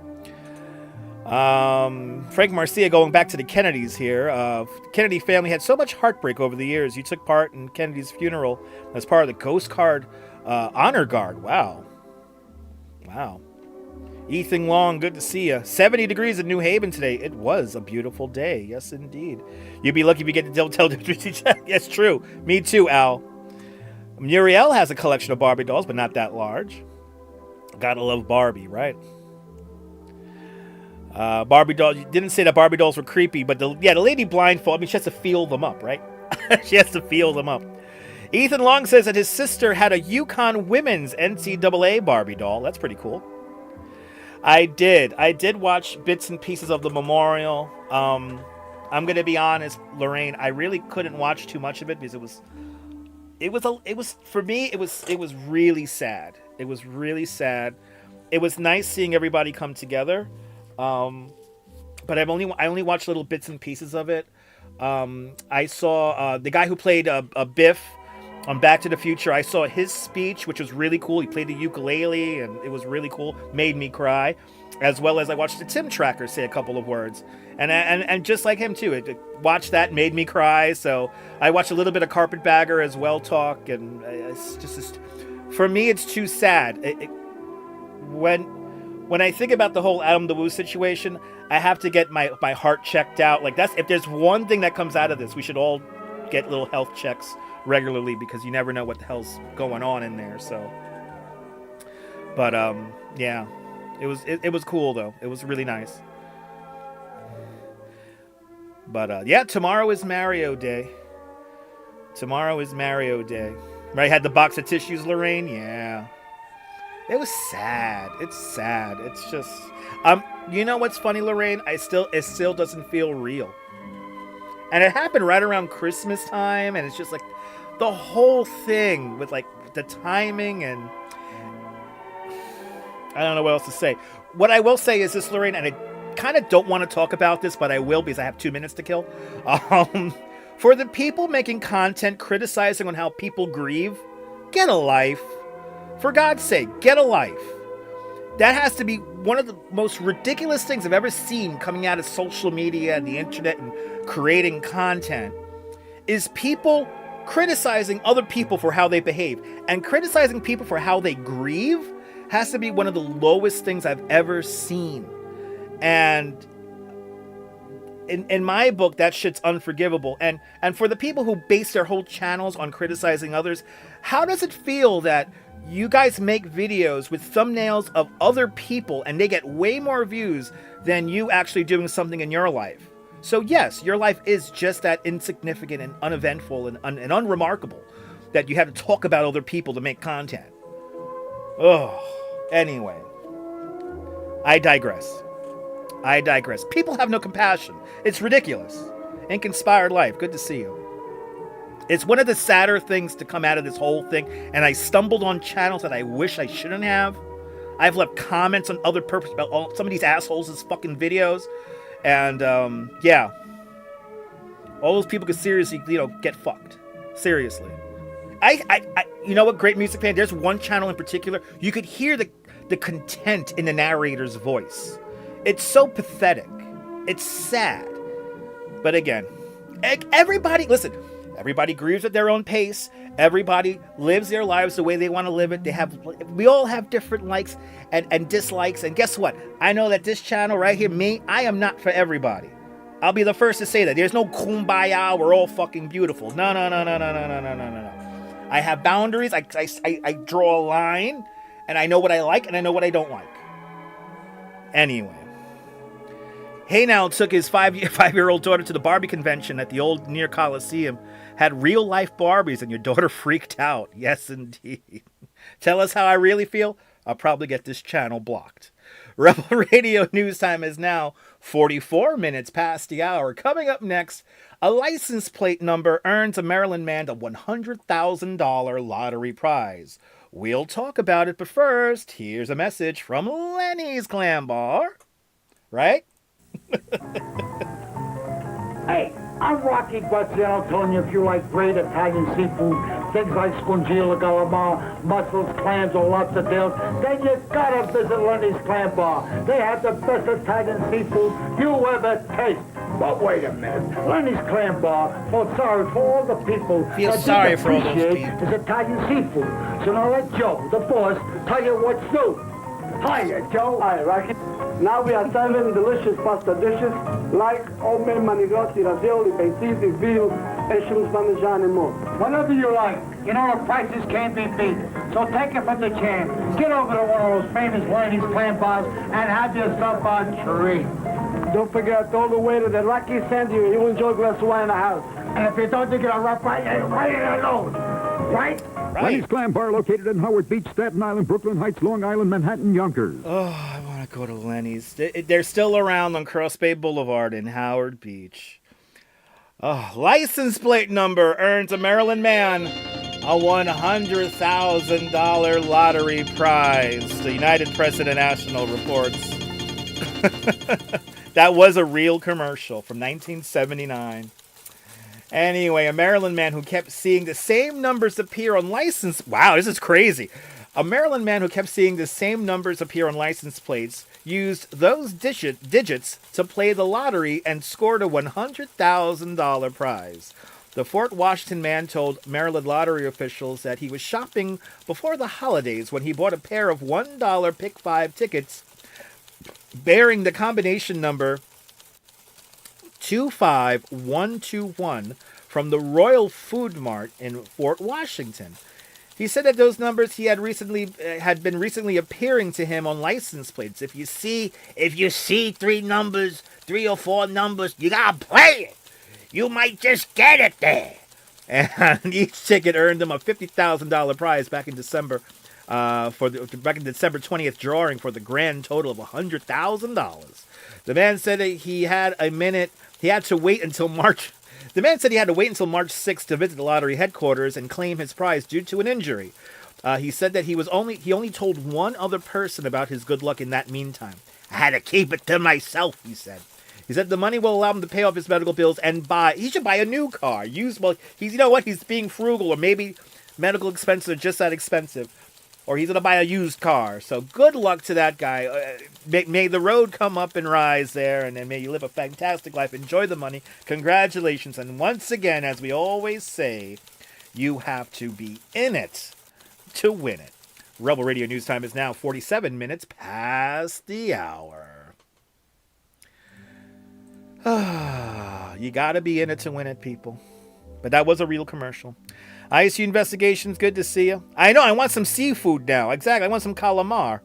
I: Frank Marcia going back to the Kennedys here. The Kennedy family had so much heartbreak over the years. You took part in Kennedy's funeral as part of the Ghost Card Honor Guard. Wow. Ethan Long, good to see you. 70 degrees in New Haven today. It was a beautiful day. Yes, indeed. You'd be lucky if you get to tell the Yes, true. Me too, Al. Muriel has a collection of Barbie dolls, but not that large. Gotta love Barbie, right? Barbie dolls. You didn't say that Barbie dolls were creepy, but the lady blindfold. I mean, she has to feel them up, right? She has to feel them up. Ethan Long says that his sister had a Yukon Women's NCAA Barbie doll. That's pretty cool. I did watch bits and pieces of the memorial. I'm gonna be honest, Lorraine. I really couldn't watch too much of it because it was for me. It was really sad. It was really sad. It was nice seeing everybody come together. But I only watched little bits and pieces of it. I saw the guy who played a Biff on Back to the Future. I saw his speech, which was really cool. He played the ukulele, and it was really cool. Made me cry, as well as I watched the Tim Tracker say a couple of words, and just like him too. Watched that, made me cry. So I watched a little bit of Carpetbagger as well talk, and it's just for me, it's too sad. When I think about the whole Adam DeWoo situation, I have to get my heart checked out. Like, that's, if there's one thing that comes out of this, we should all get little health checks regularly, because you never know what the hell's going on in there. So, but yeah, it was cool though. It was really nice. But yeah, tomorrow is Mario Day. Tomorrow is Mario Day. Right? Had the box of tissues, Lorraine? Yeah. It was sad. It's sad. It's just you know what's funny, Lorraine? It still doesn't feel real. And it happened right around Christmas time, and it's just like the whole thing with like the timing, and I don't know what else to say. What I will say is this, Lorraine, and I kind of don't want to talk about this, but I will because I have 2 minutes to kill. For the people making content criticizing on how people grieve, get a life. For God's sake, get a life. That has to be one of the most ridiculous things I've ever seen coming out of social media and the internet and creating content, is people criticizing other people for how they behave. And criticizing people for how they grieve has to be one of the lowest things I've ever seen. And in my book, that shit's unforgivable. And for the people who base their whole channels on criticizing others, how does it feel that you guys make videos with thumbnails of other people and they get way more views than you actually doing something in your life? So yes, your life is just that insignificant and uneventful and unremarkable that you have to talk about other people to make content. Anyway, I digress. People have no compassion. It's ridiculous. Ink-inspired life. Good to see you. It's one of the sadder things to come out of this whole thing, and I stumbled on channels that I wish I shouldn't have. I've left comments on other about some of these assholes' fucking videos, and yeah, all those people could seriously, get fucked. Seriously. you know what, great music fan? There's one channel in particular. You could hear the content in the narrator's voice. It's so pathetic. It's sad. But again, everybody, listen, everybody grieves at their own pace. Everybody lives their lives the way they want to live it. We all have different likes and dislikes. And guess what? I know that this channel right here, me, I am not for everybody. I'll be the first to say that. There's no kumbaya, we're all fucking beautiful. No. I have boundaries. I draw a line, and I know what I like, and I know what I don't like. Anyway. Hey Now took his five-year-old daughter to the Barbie convention at the old near Coliseum. Had real-life Barbies, and your daughter freaked out. Yes, indeed. Tell us how I really feel. I'll probably get this channel blocked. Rebel Radio News Time is now 44 minutes past the hour. Coming up next, a license plate number earns a Maryland man a $100,000 lottery prize. We'll talk about it, but first, here's a message from Lenny's Clam Bar. Right?
P: Hey, I'm Rocky Guaziano telling you if you like great Italian seafood, things like scungilla, calamar, mussels, clams, or lobster tails, then you gotta visit Lenny's Clam Bar. They have the best Italian seafood you ever taste. But wait a minute, Lenny's Clam Bar felt sorry for all the people
I: Feel
P: that
I: sorry
P: didn't
I: for all those
P: appreciate
I: people.
P: his Italian seafood. So now let Joe, the boss, tell you what's new. Hiya, Joe.
Q: Hi, Rocky. Now we are serving delicious pasta dishes like homemade manigotti, ravioli, pentiti, veal, and shrimp parmesan and more.
P: Whatever you like. You know the prices can't be beat. So take it from the champ. Get over to one of those famous Lenny's Clam Bars and have yourself a treat.
Q: Don't forget, all the way to the Rocky send you. You'll enjoy a glass of wine in the house.
P: And if you don't think it'll rough right in the nose. Right?
R: Lenny's Clam Bar located in Howard Beach, Staten Island, Brooklyn Heights, Long Island, Manhattan, Yonkers.
I: Oh, I want to go to Lenny's. They're still around on Cross Bay Boulevard in Howard Beach. Oh, license plate number earns a Maryland man a $100,000 lottery prize. The United Press International reports. That was a real commercial from 1979. Anyway, a Maryland man who kept seeing the same numbers appear on license... Wow, this is crazy. A Maryland man who kept seeing the same numbers appear on license plates used those digits to play the lottery and scored a $100,000 prize. The Fort Washington man told Maryland lottery officials that he was shopping before the holidays when he bought a pair of $1 Pick 5 tickets bearing the combination number 25121 from the Royal Food Mart in Fort Washington. He said that those numbers had been recently appearing to him on license plates. If you see 3 or 4 numbers, you gotta play it. You might just get it there. And each ticket earned him a $50,000 prize back in December. Back in December 20th drawing for the grand total of $100,000. The man said that he had to wait until March 6th to visit the lottery headquarters and claim his prize due to an injury. He said that he only told one other person about his good luck in that meantime. I had to keep it to myself, he said. He said the money will allow him to pay off his medical bills and he should buy a new car. He's being frugal, or maybe medical expenses are just that expensive. Or he's going to buy a used car. So good luck to that guy. May the road come up and rise there, and may you live a fantastic life. Enjoy the money. Congratulations. And once again, as we always say, you have to be in it to win it. Rebel Radio News Time is now 47 minutes past the hour. You got to be in it to win it, people. But that was a real commercial. ISU Investigations, good to see you. I know, I want some seafood now. Exactly, I want some calamar.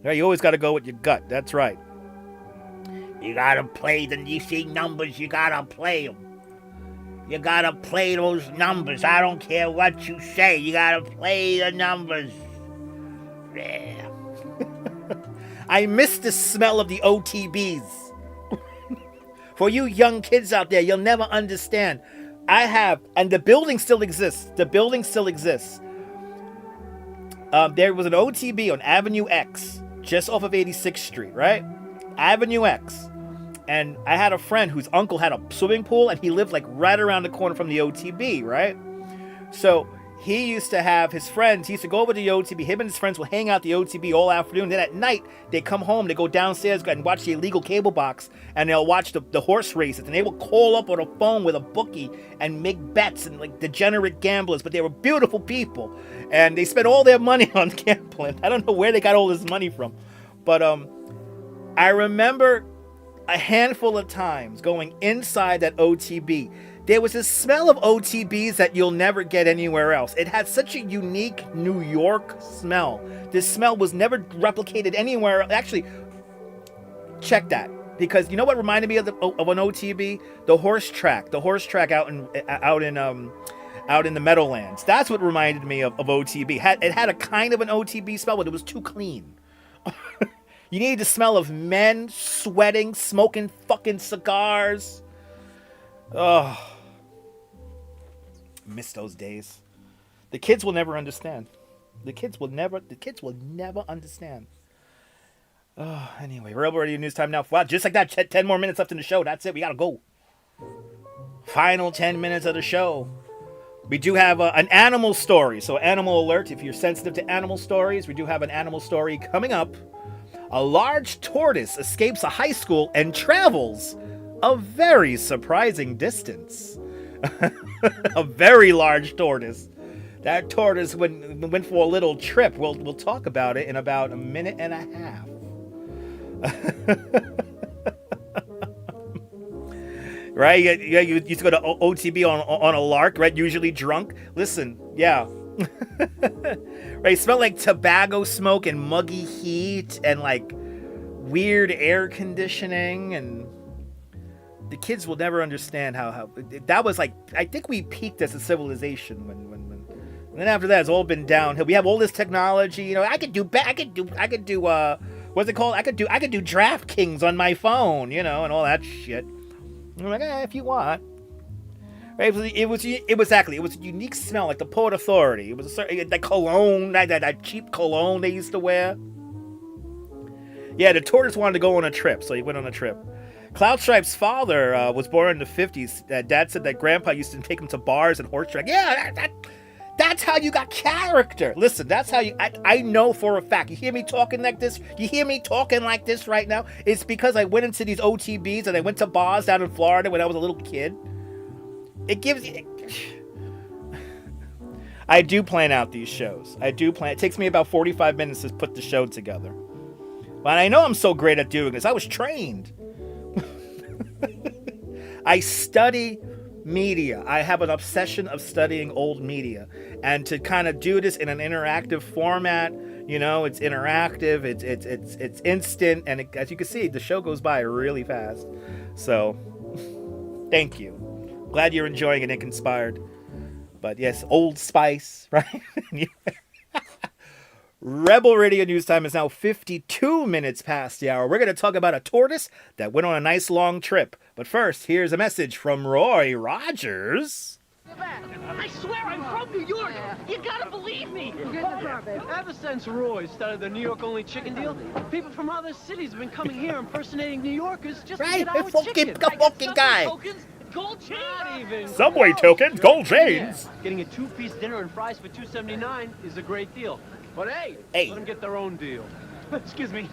I: Yeah, you always got to go with your gut. That's right.
B: You got to play you see numbers, you got to play them. You got to play those numbers. I don't care what you say. You got to play the numbers. Yeah.
I: I miss the smell of the OTBs. For you young kids out there, you'll never understand. And the building still exists. There was an OTB on Avenue X, just off of 86th Street, right? Avenue X. And I had a friend whose uncle had a swimming pool, and he lived like right around the corner from the OTB, right? So he used to have his friends. He used to go over to the OTB. Him and his friends would hang out at the OTB all afternoon. Then at night, they come home. They go downstairs and watch the illegal cable box, and they'll watch the horse races. And they will call up on a phone with a bookie and make bets and like degenerate gamblers. But they were beautiful people, and they spent all their money on gambling. I don't know where they got all this money from, but I remember a handful of times going inside that OTB. There was a smell of OTBs that you'll never get anywhere else. It had such a unique New York smell. This smell was never replicated anywhere. Actually, check that, because you know what reminded me of an OTB? The horse track out in the Meadowlands. That's what reminded me of OTB. It had a kind of an OTB smell, but it was too clean. You needed the smell of men sweating, smoking fucking cigars. Oh. Miss those days. The kids will never understand. The kids will never understand. Oh, anyway, we're over radio news time now. Wow, just like that, 10 more minutes left in the show. That's it. We gotta go. Final 10 minutes of the show. We do have an animal story. So animal alert, if you're sensitive to animal stories, we do have an animal story coming up. A large tortoise escapes a high school and travels a very surprising distance. A very large tortoise. That tortoise went for a little trip. We'll talk about it in about a minute and a half. Right? You used to go to OTB on a lark, right? Usually drunk. Listen, yeah. Right? Smell like tobacco smoke and muggy heat and like weird air conditioning, and the kids will never understand how that was like. I think we peaked as a civilization when and then after that it's all been downhill. We have all this technology, you know. I could do what's it called? I could do DraftKings on my phone, you know, and all that shit. I'm like, if you want. Right? It was exactly. It was a unique smell, like the Port Authority. It was a certain, like cologne, that cheap cologne they used to wear. Yeah, the tortoise wanted to go on a trip, so he went on a trip. Cloudstripe's father was born in the 50s. Dad said that Grandpa used to take him to bars and horse track. Yeah, that's how you got character. Listen, that's how you... I know for a fact. You hear me talking like this? You hear me talking like this right now? It's because I went into these OTBs and I went to bars down in Florida when I was a little kid. It gives you... I do plan out these shows. It takes me about 45 minutes to put the show together. But I know I'm so great at doing this. I was trained. I study media. I have an obsession of studying old media. And to kind of do this in an interactive format, you know, it's interactive, it's instant, and as you can see, the show goes by really fast. So, thank you. Glad you're enjoying it and inspired. But yes, Old Spice, right? Rebel Radio News Time is now 52 minutes past the hour. We're going to talk about a tortoise that went on a nice long trip. But first, here's a message from Roy Rogers.
S: I swear I'm from New York. You gotta believe me. Ever since Roy started the New York only chicken deal, people from other cities have been coming here impersonating New Yorkers just to get our chicken.
B: Fucking guy.
S: Gold chains.
I: Subway tokens, gold chains.
S: Yeah. Getting a 2-piece dinner and fries for $2.79 is a great deal. But hey, let them get their own deal. Excuse me.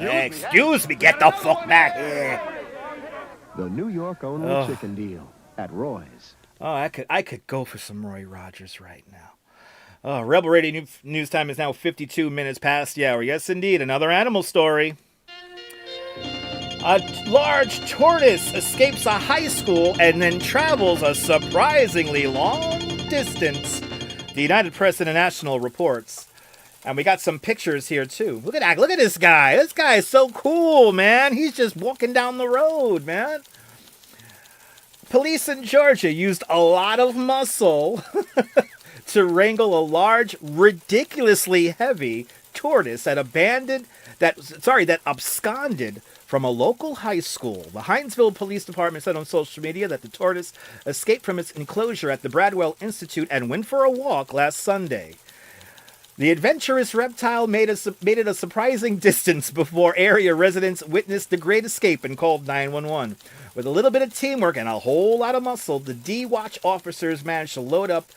B: Excuse me, get the fuck back here.
N: The New York only chicken deal at Roy's.
I: Oh, I could go for some Roy Rogers right now. Rebel Radio News Time is now 52 minutes past the hour. Yes, indeed, another animal story. A large tortoise escapes a high school and then travels a surprisingly long distance. The United Press International reports. And we got some pictures here, too. Look at that. Look at this guy. This guy is so cool, man. He's just walking down the road, man. Police in Georgia used a lot of muscle to wrangle a large, ridiculously heavy tortoise that absconded from a local high school. The Hinesville Police Department said on social media that the tortoise escaped from its enclosure at the Bradwell Institute and went for a walk last Sunday. The adventurous reptile made it a surprising distance before area residents witnessed the great escape and called 911. With a little bit of teamwork and a whole lot of muscle, the D-Watch officers managed to load up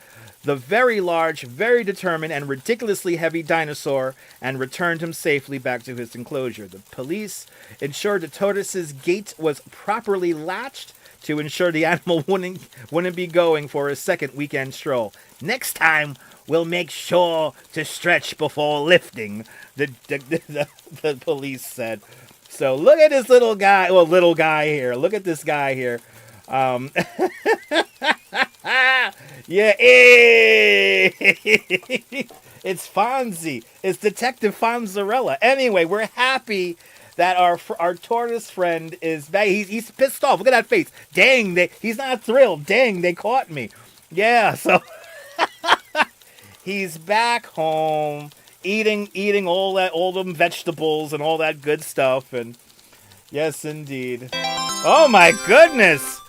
I: the very large, very determined, and ridiculously heavy dinosaur and returned him safely back to his enclosure. The police ensured the tortoise's gate was properly latched to ensure the animal wouldn't be going for a second weekend stroll. Next time, we'll make sure to stretch before lifting, the police said. So look at this little guy. Well, little guy here. Look at this guy here. Yeah, it's Fonzie. It's Detective Fonzarella. Anyway, we're happy that our tortoise friend is back. He's pissed off. Look at that face. Dang, he's not thrilled. Dang, they caught me. Yeah, so he's back home eating all them vegetables and all that good stuff. And yes, indeed. Oh my goodness.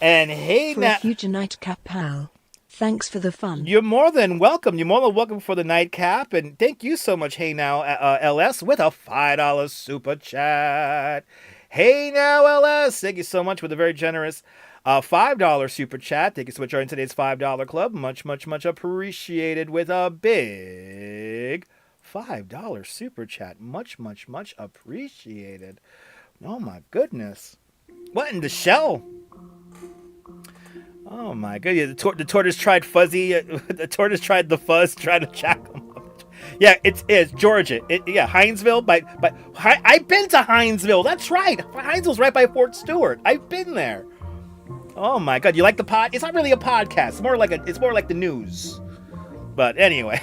I: And hey,
T: for
I: now,
T: a huge nightcap, pal. Thanks for the fun.
I: You're more than welcome. You're more than welcome for the nightcap. And thank you so much, Hey Now, LS, with a $5 super chat. Hey Now, LS, thank you so much with a very generous $5 super chat. Thank you so much for joining today's $5 club. Much, much, much appreciated with a big $5 super chat. Much, much, much appreciated. Oh, my goodness. What in the shell? Oh my goodness! The tortoise tried fuzzy. The tortoise tried the fuzz. Tried to jack him up. Yeah, it's Georgia. Hinesville. I've been to Hinesville. That's right. Hinesville's right by Fort Stewart. I've been there. Oh my God! You like the pod? It's not really a podcast. It's more like the news. But anyway,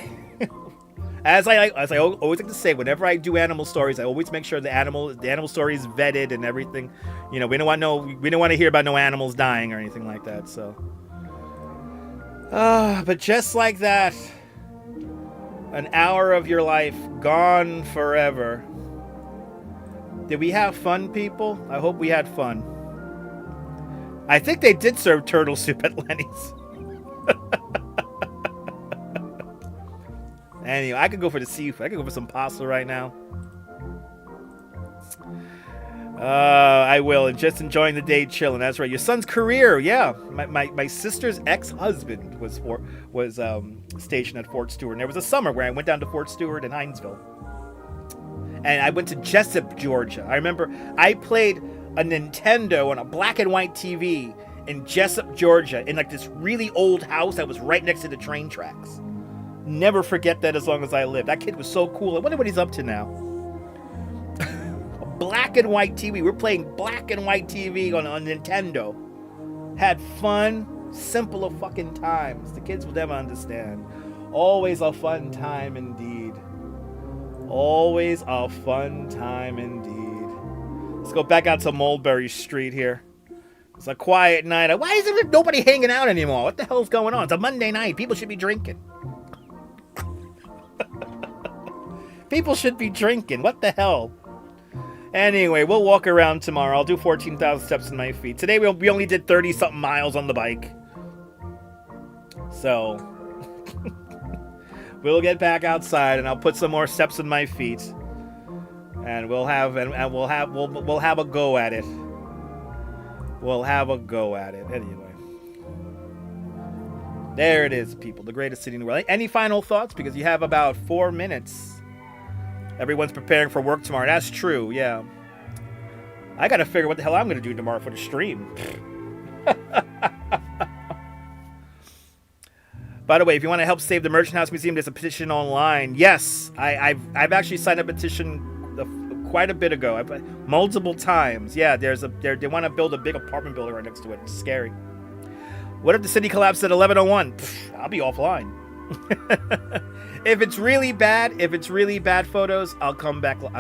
I: as I always like to say, whenever I do animal stories, I always make sure the animal story is vetted and everything. You know, we don't want to hear about no animals dying or anything like that. So, but just like that, an hour of your life gone forever. Did we have fun, people? I hope we had fun. I think they did serve turtle soup at Lenny's. Anyway, I could go for the seafood. I could go for some pasta right now. I will. And just enjoying the day, chilling. That's right. Your son's career, yeah. My sister's ex-husband was stationed at Fort Stewart. And there was a summer where I went down to Fort Stewart and Hinesville. And I went to Jessup, Georgia. I remember I played a Nintendo on a black and white TV in Jessup, Georgia, in like this really old house that was right next to the train tracks. Never forget that as long as I live. That kid was so cool. I wonder what he's up to now. Black and white TV. We're playing black and white TV on Nintendo. Had fun. Simple of fucking times. The kids will never understand. Always a fun time indeed. Always a fun time indeed. Let's go back out to Mulberry Street here. It's a quiet night. Why isn't there nobody hanging out anymore? What the hell's going on? It's a Monday night. People should be drinking. People should be drinking. What the hell? Anyway, we'll walk around tomorrow. I'll do 14,000 steps in my feet. Today we only did 30-something miles on the bike. So we'll get back outside and I'll put some more steps in my feet. And we'll have a go at it. We'll have a go at it. Anyway. There it is, people. The greatest city in the world. Any final thoughts? Because you have about 4 minutes. Everyone's preparing for work tomorrow. That's true, yeah. I gotta figure what the hell I'm gonna do tomorrow for the stream. By the way, if you want to help save the Merchant House Museum, there's a petition online. Yes, I've actually signed a petition quite a bit ago. Multiple times. Yeah, they want to build a big apartment building right next to it. It's scary. What if the city collapsed at 11:01? I'll be offline. If it's really bad photos, I'll come back on.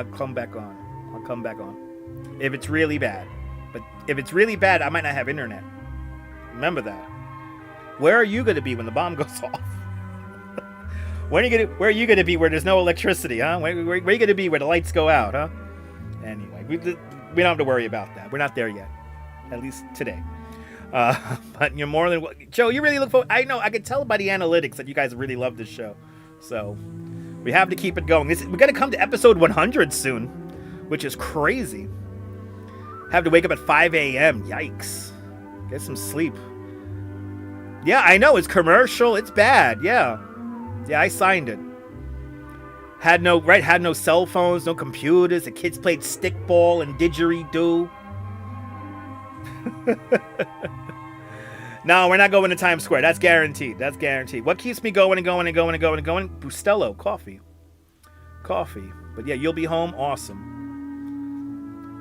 I: If it's really bad. But if it's really bad, I might not have internet. Remember that. Where are you going to be when the bomb goes off? Where are you going to be where there's no electricity, huh? Where are you going to be where the lights go out, huh? Anyway, we don't have to worry about that. We're not there yet. At least today. But you're more than... Joe, you really look forward... I know, I can tell by the analytics that you guys really love this show. So, we have to keep it going. We're going to come to episode 100 soon, which is crazy. Have to wake up at 5 a.m. Yikes. Get some sleep. Yeah, I know. It's commercial. It's bad. Yeah. Yeah, I signed it. Had no cell phones, no computers. The kids played stickball and didgeridoo. No, we're not going to Times Square. That's guaranteed. That's guaranteed. What keeps me going and going and going and going and going? Bustelo, coffee. Coffee. But yeah, you'll be home. Awesome.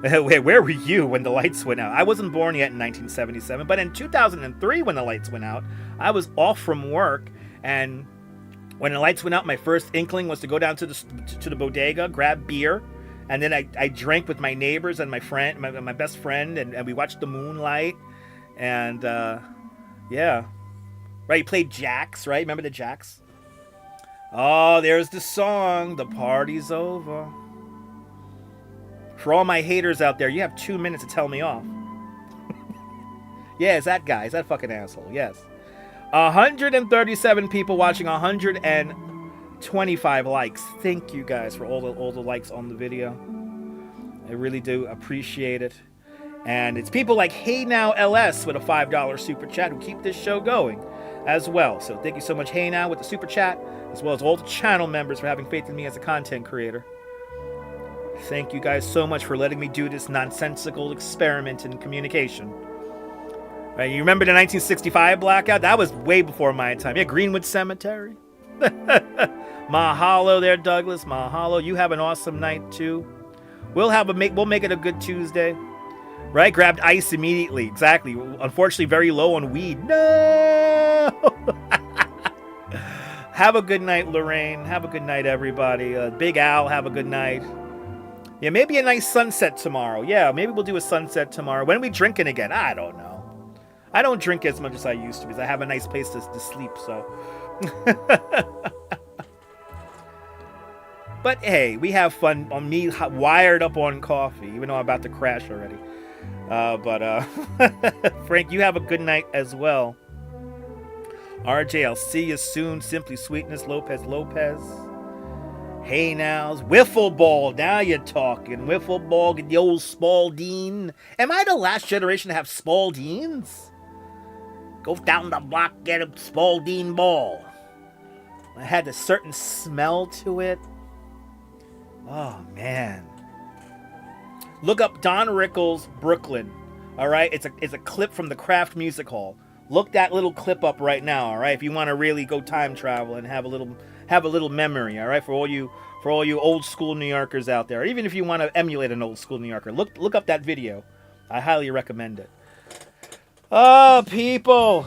I: Where were you when the lights went out? I wasn't born yet in 1977, but in 2003 when the lights went out, I was off from work, and when the lights went out, my first inkling was to go down to the bodega, grab beer, and then I drank with my neighbors and my friend, my best friend, and we watched the moonlight, and yeah. Right, you played jacks, right? Remember the jacks? Oh, there's the song, The Party's Over. For all my haters out there, you have 2 minutes to tell me off. Yeah, it's that guy. It's that fucking asshole. Yes. 137 people watching, 125 likes. Thank you guys for all the likes on the video. I really do appreciate it. And it's people like Hey Now LS with a $5 super chat who keep this show going as well. So thank you so much, Hey Now, with the super chat, as well as all the channel members for having faith in me as a content creator. Thank you guys so much for letting me do this nonsensical experiment in communication. Right, you remember the 1965 blackout? That was way before my time. Yeah, Greenwood Cemetery. Mahalo there, Douglas. Mahalo. You have an awesome night too. We'll make it a good Tuesday. Right? Grabbed ice immediately. Exactly. Unfortunately, very low on weed. No! Have a good night, Lorraine. Have a good night, everybody. Big Al, have a good night. Yeah, maybe a nice sunset tomorrow. Yeah, maybe we'll do a sunset tomorrow. When are we drinking again? I don't know. I don't drink as much as I used to because I have a nice place to sleep, so. But hey, we have fun on me wired up on coffee, even though I'm about to crash already. Frank, you have a good night as well. RJ, I'll see you soon. Simply Sweetness, Lopez. Hey Now's Wiffle Ball. Now you're talking. Wiffle Ball, get the old Spalding. Am I the last generation to have Spaldings? Go down the block, get a Spalding ball. It had a certain smell to it. Oh, man. Look up Don Rickles, Brooklyn. All right? It's a clip from the Kraft Music Hall. Look that little clip up right now, all right? If you want to really go time travel and have a little memory, all right? For all you old school New Yorkers out there, or even if you want to emulate an old school New Yorker, look up that video. I highly recommend it. Oh, people.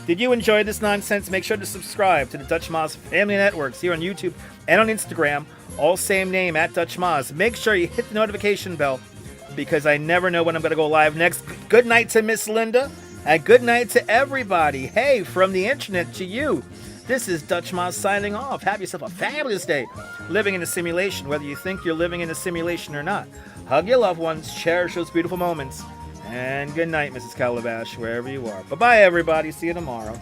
I: Did you enjoy this nonsense? Make sure to subscribe to the Dutch Moz Family Networks here on YouTube and on Instagram. All same name, at Dutch Moz. Make sure you hit the notification bell because I never know when I'm going to go live next. Good night to Miss Linda and good night to everybody. Hey, from the internet to you. This is Dutch Moz signing off. Have yourself a fabulous day living in a simulation, whether you think you're living in a simulation or not. Hug your loved ones. Cherish those beautiful moments. And good night, Mrs. Calabash, wherever you are. Bye-bye, everybody. See you tomorrow.